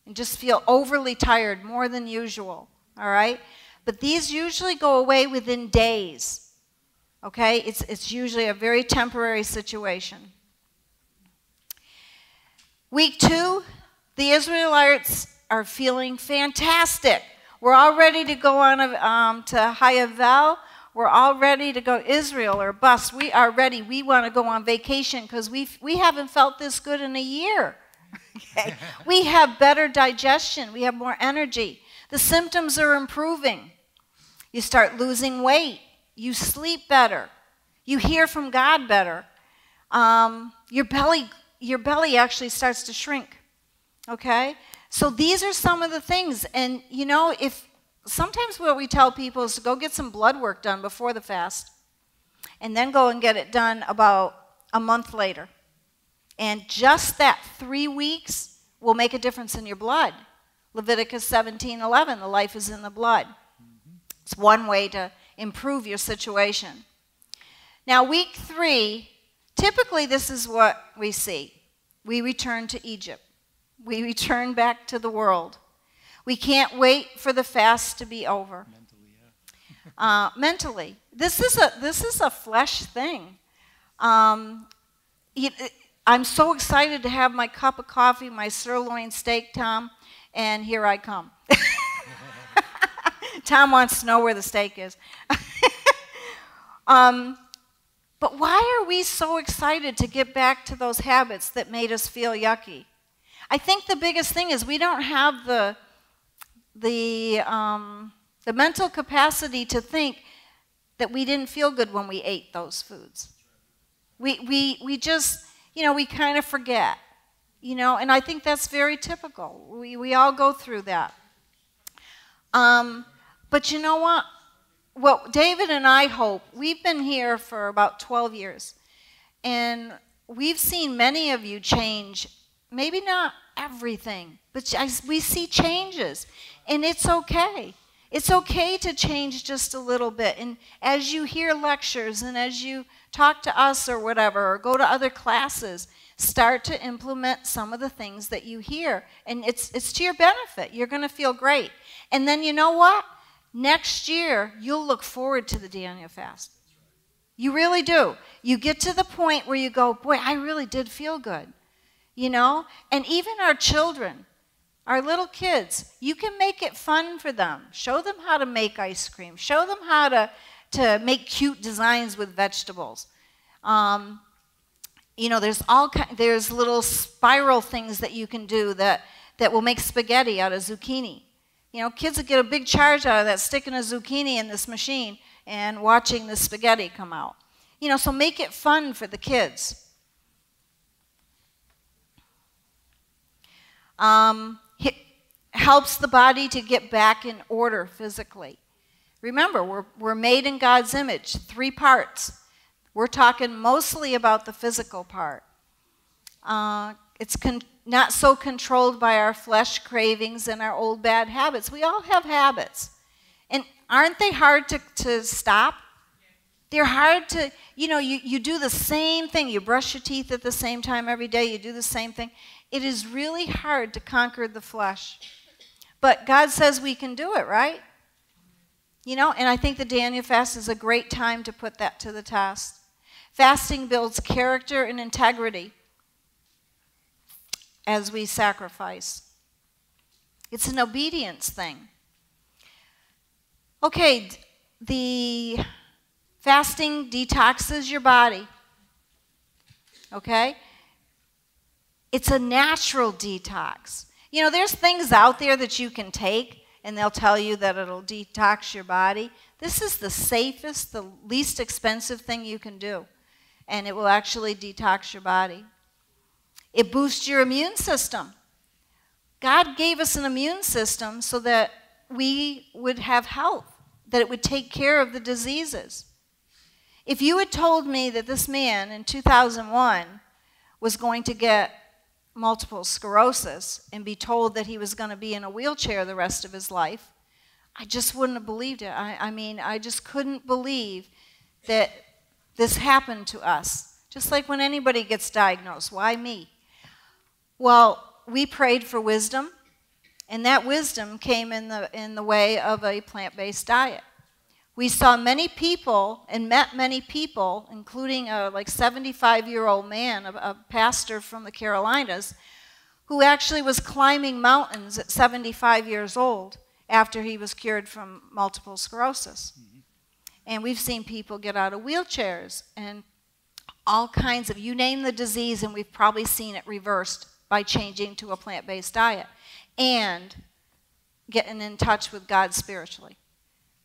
and just feel overly tired, more than usual, all right? But these usually go away within days, okay? It's usually a very temporary situation. Week 2, the Israelites are feeling fantastic. We're all ready to go on to Hayavel. We're all ready to go Israel or bust. We are ready. We want to go on vacation because we haven't felt this good in a year. Okay? We have better digestion. We have more energy. The symptoms are improving. You start losing weight. You sleep better. You hear from God better. Your belly actually starts to shrink. Okay? So these are some of the things. And sometimes what we tell people is to go get some blood work done before the fast and then go and get it done about a month later. And just that 3 weeks will make a difference in your blood. Leviticus 17:11, the life is in the blood. It's one way to improve your situation. Now, week 3, typically this is what we see. We return to Egypt. We return back to the world. We can't wait for the fast to be over. Mentally, yeah. Mentally. This is a flesh thing. I'm so excited to have my cup of coffee, my sirloin steak, Tom, and here I come. Tom wants to know where the steak is. But why are we so excited to get back to those habits that made us feel yucky? I think the biggest thing is we don't have the mental capacity to think that we didn't feel good when we ate those foods. We just, we kind of forget, and I think that's very typical. We all go through that. But you know what? What David and I hope, we've been here for about 12 years, and we've seen many of you change, maybe not everything, but we see changes, and it's okay. It's okay to change just a little bit, and as you hear lectures and as you talk to us or whatever, or go to other classes, start to implement some of the things that you hear, and it's to your benefit. You're going to feel great. And then you know what? Next year, you'll look forward to the Daniel fast. You really do. You get to the point where you go, boy, I really did feel good. And even our children, our little kids, you can make it fun for them. Show them how to make ice cream. Show them how to make cute designs with vegetables. There's little spiral things that you can do that will make spaghetti out of zucchini. Kids will get a big charge out of that, sticking a zucchini in this machine and watching the spaghetti come out. So make it fun for the kids. It helps the body to get back in order physically. Remember, we're made in God's image, 3 parts. We're talking mostly about the physical part. It's not so controlled by our flesh cravings and our old bad habits. We all have habits. And aren't they hard to stop? They're hard to, you do the same thing. You brush your teeth at the same time every day. You do the same thing. It is really hard to conquer the flesh. But God says we can do it, right? And I think the Daniel fast is a great time to put that to the test. Fasting builds character and integrity as we sacrifice. It's an obedience thing. Okay, the fasting detoxes your body. Okay? It's a natural detox. There's things out there that you can take, and they'll tell you that it'll detox your body. This is the safest, the least expensive thing you can do, and it will actually detox your body. It boosts your immune system. God gave us an immune system so that we would have health, that it would take care of the diseases. If you had told me that this man in 2001 was going to get multiple sclerosis and be told that he was going to be in a wheelchair the rest of his life, I just wouldn't have believed it. I just couldn't believe that this happened to us. Just like when anybody gets diagnosed, why me? Well, we prayed for wisdom, and that wisdom came in the way of a plant-based diet. We saw many people and met many people, including a 75-year-old man, a pastor from the Carolinas, who actually was climbing mountains at 75 years old after he was cured from multiple sclerosis. Mm-hmm. And we've seen people get out of wheelchairs and all kinds of, you name the disease, and we've probably seen it reversed by changing to a plant-based diet and getting in touch with God spiritually.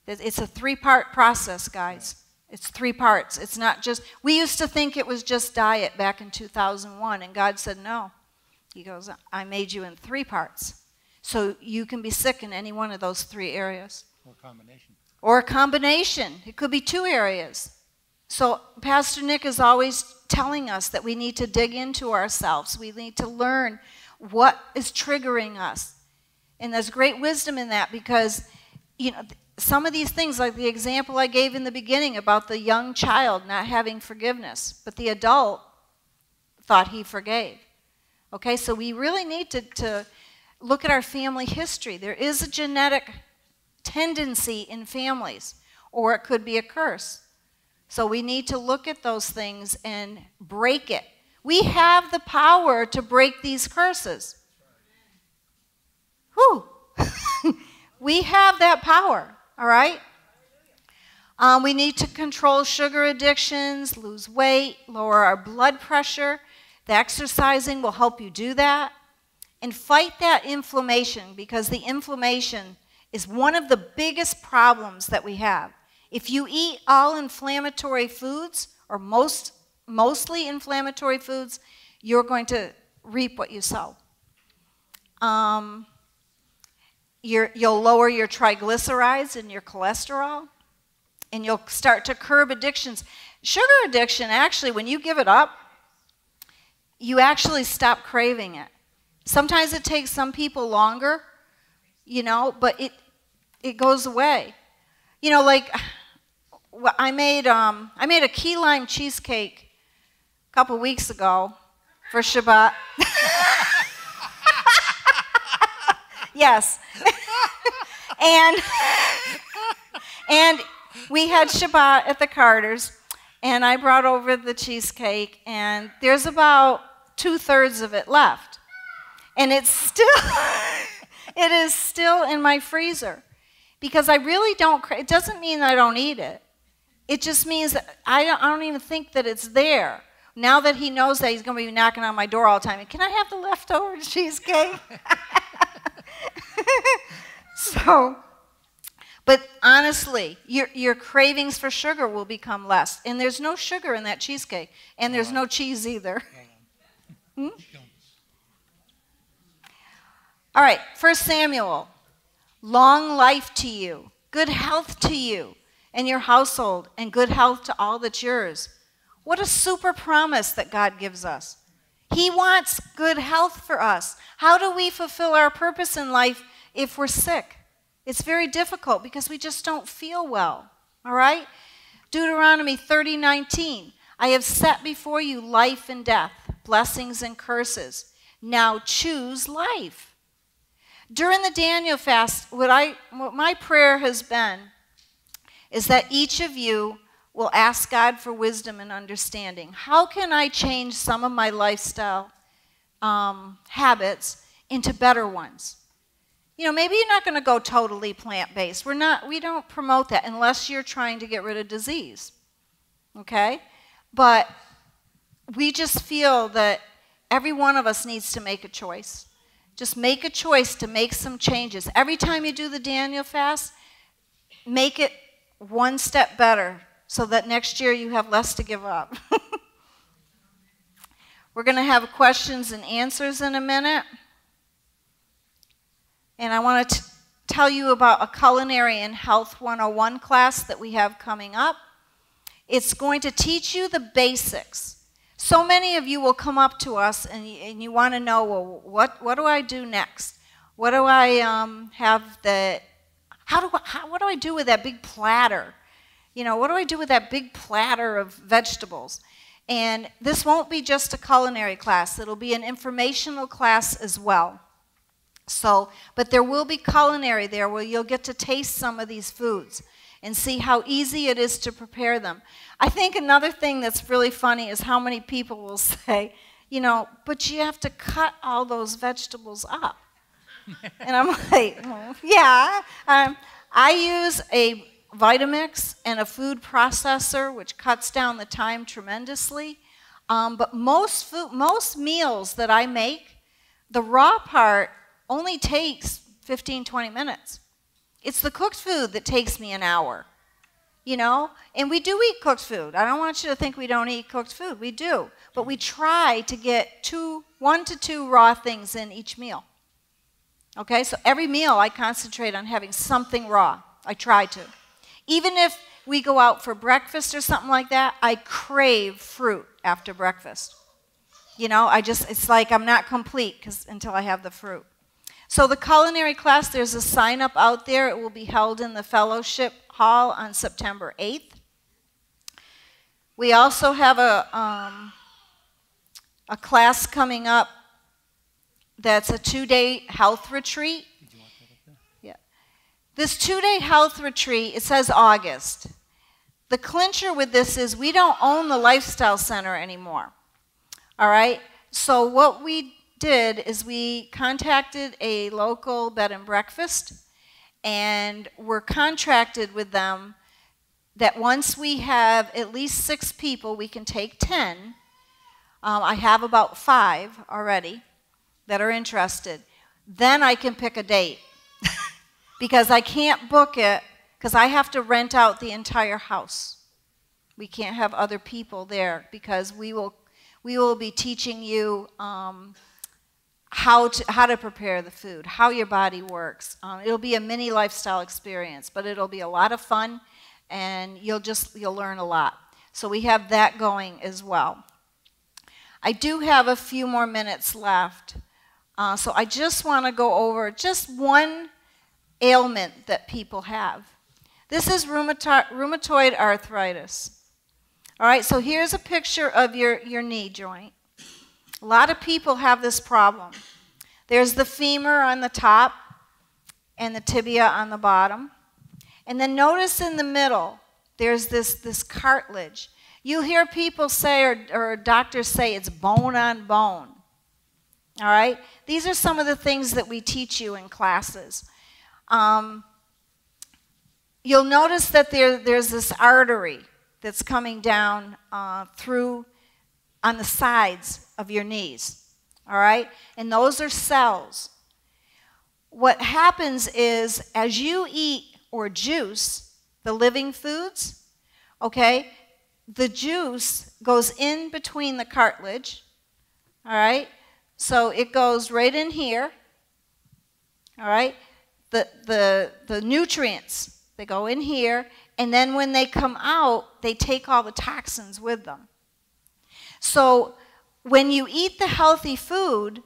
It's a 3-part process, guys. It's 3 parts. It's not just, we used to think it was just diet back in 2001, and God said no. He goes, I made you in 3 parts. So you can be sick in any one of those 3 areas. Or a combination. Or a combination. It could be 2 areas. So Pastor Nick is always telling us that we need to dig into ourselves. We need to learn what is triggering us. And there's great wisdom in that because, some of these things, like the example I gave in the beginning about the young child not having forgiveness, but the adult thought he forgave. Okay, so we really need to look at our family history. There is a genetic tendency in families, or it could be a curse. So we need to look at those things and break it. We have the power to break these curses. Whew. We have that power, all right? We need to control sugar addictions, lose weight, lower our blood pressure. The exercising will help you do that. And fight that inflammation, because the inflammation is one of the biggest problems that we have. If you eat all inflammatory foods, or mostly inflammatory foods, you're going to reap what you sow. You'll lower your triglycerides and your cholesterol, and you'll start to curb addictions. Sugar addiction, actually, when you give it up, you actually stop craving it. Sometimes it takes some people longer, you know, but it goes away. You know, like I made a key lime cheesecake a couple weeks ago for Shabbat. Yes. and we had Shabbat at the Carters, and I brought over the cheesecake, and there's about 2/3 of it left. And it is still in my freezer, because I really don't, it doesn't mean I don't eat it. It just means that I don't even think that it's there. Now that he knows that he's going to be knocking on my door all the time, can I have the leftover cheesecake? So, but honestly, your cravings for sugar will become less. And there's no sugar in that cheesecake. And there's no cheese either. Hmm? All right, 1 Samuel. Long life to you, good health to you and your household, and good health to all that's yours. What a super promise that God gives us. He wants good health for us. How do we fulfill our purpose in life if we're sick? It's very difficult because we just don't feel well, all right? Deuteronomy 30:19. I have set before you life and death, blessings and curses. Now choose life. During the Daniel fast, what my prayer has been is that each of you will ask God for wisdom and understanding. How can I change some of my lifestyle habits into better ones? You know, maybe you're not going to go totally plant-based. We don't promote that unless you're trying to get rid of disease, okay? But we just feel that every one of us needs to make a choice. Just make a choice to make some changes. Every time you do the Daniel fast, make it one step better so that next year you have less to give up. We're going to have questions and answers in a minute. And I want to tell you about a Culinary and Health 101 class that we have coming up. It's going to teach you the basics. So many of you will come up to us and you want to know, well, what do I do next? What do I what do I do with that big platter? You know, what do I do with that big platter of vegetables? And this won't be just a culinary class. It'll be an informational class as well. So, but there will be culinary there where you'll get to taste some of these foods and see how easy it is to prepare them. I think another thing that's really funny is how many people will say, you know, but you have to cut all those vegetables up. And I'm like, well, yeah. I use a Vitamix and a food processor, which cuts down the time tremendously. But most meals that I make, the raw part only takes 15, 20 minutes. It's the cooked food that takes me an hour, you know? And we do eat cooked food. I don't want you to think we don't eat cooked food. We do. But we try to get 1 to 2 raw things in each meal. Okay? So every meal I concentrate on having something raw. I try to. Even if we go out for breakfast or something like that, I crave fruit after breakfast. You know, it's like I'm not complete until I have the fruit. So the culinary class, there's a sign up out there. It will be held in the fellowship hall on September 8th. We also have a class coming up that's a 2-day health retreat. Did you want that up there? Yeah. This 2-day health retreat, it says August. The clincher with this is we don't own the Lifestyle Center anymore. All right? So what we did is we contacted a local bed and breakfast, and we're contracted with them that once we have at least 6 people, we can take 10. I have about 5 already that are interested. Then I can pick a date because I can't book it because I have to rent out the entire house. We can't have other people there because we will be teaching you how to prepare the food, how your body works. It'll be a mini lifestyle experience, but it'll be a lot of fun, and you'll learn a lot. So we have that going as well. I do have a few more minutes left, so I just want to go over just one ailment that people have. This is rheumatoid arthritis. All right, so here's a picture of your knee joint. A lot of people have this problem. There's the femur on the top and the tibia on the bottom. And then notice in the middle, there's this cartilage. You hear people say, or doctors say, it's bone on bone. All right? These are some of the things that we teach you in classes. You'll notice that there's this artery that's coming down through on the sides of your knees, all right? And those are cells. What happens is as you eat or juice the living foods, okay, the juice goes in between the cartilage, all right? So it goes right in here, all right? The nutrients, they go in here, and then when they come out, they take all the toxins with them. So when you eat the healthy food,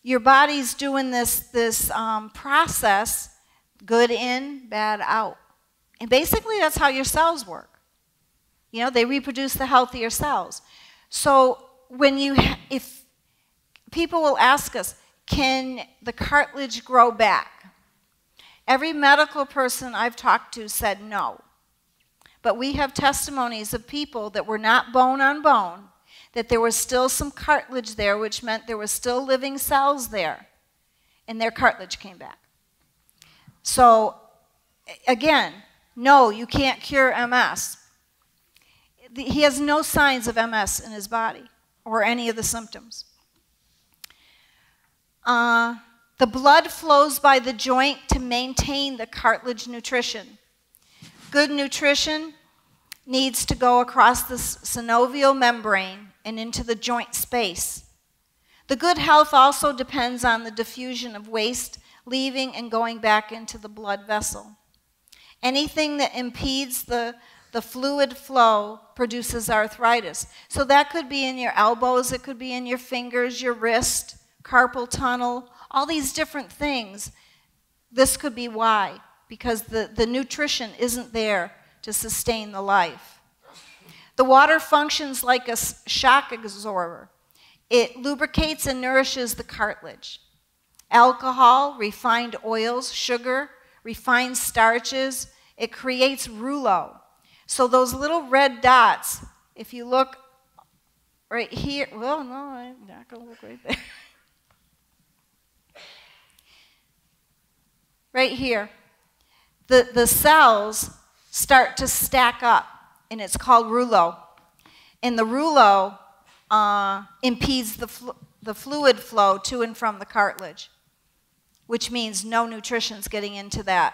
your body's doing this process, good in, bad out. And basically that's how your cells work. You know, they reproduce the healthier cells. So if people will ask us, can the cartilage grow back? Every medical person I've talked to said no. But we have testimonies of people that were not bone on bone, that there was still some cartilage there, which meant there were still living cells there, and their cartilage came back. So, again, no, you can't cure MS. He has no signs of MS in his body or any of the symptoms. The blood flows by the joint to maintain the cartilage nutrition. Good nutrition needs to go across the synovial membrane and into the joint space. The good health also depends on the diffusion of waste leaving and going back into the blood vessel. Anything that impedes the fluid flow produces arthritis. So that could be in your elbows, it could be in your fingers, your wrist, carpal tunnel, all these different things. This could be why, because the nutrition isn't there to sustain the life. The water functions like a shock absorber. It lubricates and nourishes the cartilage. Alcohol, refined oils, sugar, refined starches, it creates rouleau. So those little red dots, if you look right here, well, no, I'm not going to look right there. Right here, the cells start to stack up, and it's called rouleau. And the rouleau impedes the fluid flow to and from the cartilage, which means no nutrition's getting into that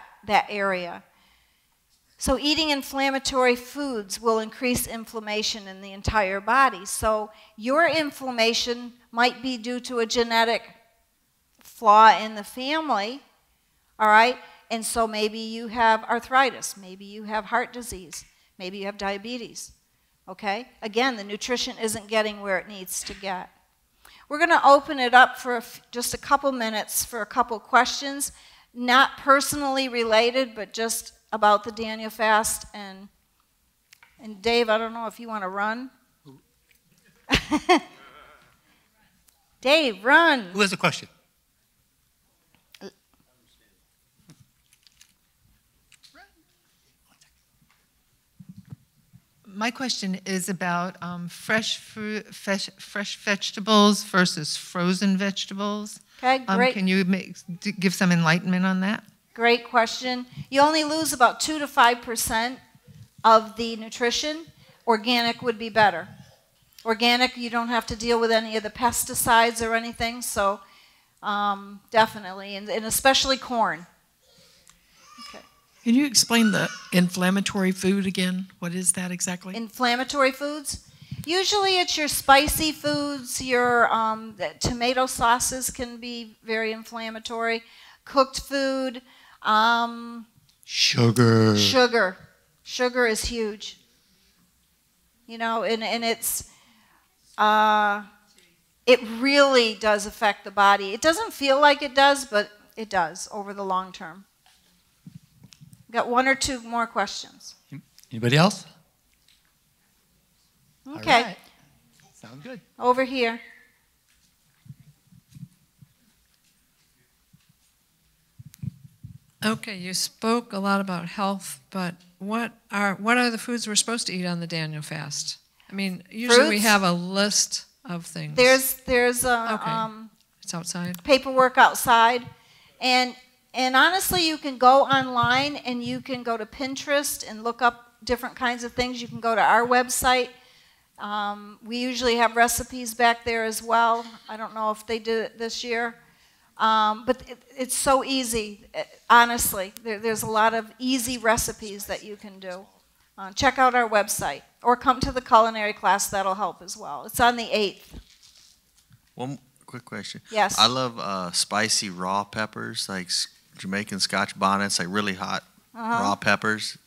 area. So eating inflammatory foods will increase inflammation in the entire body. So your inflammation might be due to a genetic flaw in the family, all right? And so maybe you have arthritis, maybe you have heart disease, maybe you have diabetes, okay? Again, the nutrition isn't getting where it needs to get. We're going to open it up for just a couple minutes for a couple questions, not personally related, but just about the Daniel fast. And Dave, I don't know if you want to run. Dave, run. Who has a question? My question is about fresh vegetables versus frozen vegetables. Okay, great. Can you give some enlightenment on that? Great question. You only lose about 2 to 5% of the nutrition. Organic would be better. Organic, you don't have to deal with any of the pesticides or anything, so definitely, and especially corn. Okay. Can you explain the inflammatory food again? What is that exactly? Inflammatory foods? Usually it's your spicy foods, your tomato sauces can be very inflammatory, cooked food. Sugar. Sugar is huge. You know, and it's, it really does affect the body. It doesn't feel like it does, but it does over the long term. Got 1 or 2 more questions. Anybody else? Okay. All right. Sounds good. Over here. Okay, you spoke a lot about health, but what are the foods we're supposed to eat on the Daniel fast? I mean, usually we Fruits? have a list of things. There's Okay. It's outside. paperwork outside, and honestly, you can go online and you can go to Pinterest and look up different kinds of things. You can go to our website. We usually have recipes back there as well. I don't know if they did it this year, but it's so easy. Honestly, there's a lot of easy recipes that you can do. Check out our website or come to the culinary class. That'll help as well. It's on the 8th. One quick question. Yes. I love spicy raw peppers, like Jamaican Scotch bonnets, like really hot raw peppers.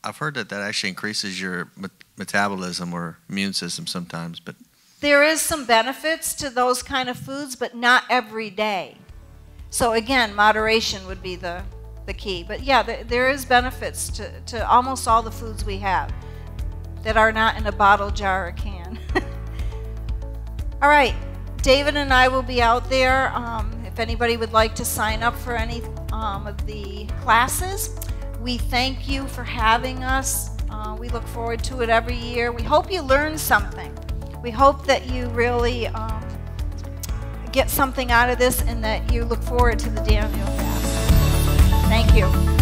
I've heard that actually increases your metabolism or immune system sometimes. But there is some benefits to those kind of foods, but not every day. So again, moderation would be the key. But yeah, there is benefits to almost all the foods we have that are not in a bottle, jar, or can. All right, David and I will be out there. If anybody would like to sign up for any of the classes, we thank you for having us. We look forward to it every year. We hope you learn something. We hope that you really get something out of this and that you look forward to the Daniel fast. Thank you.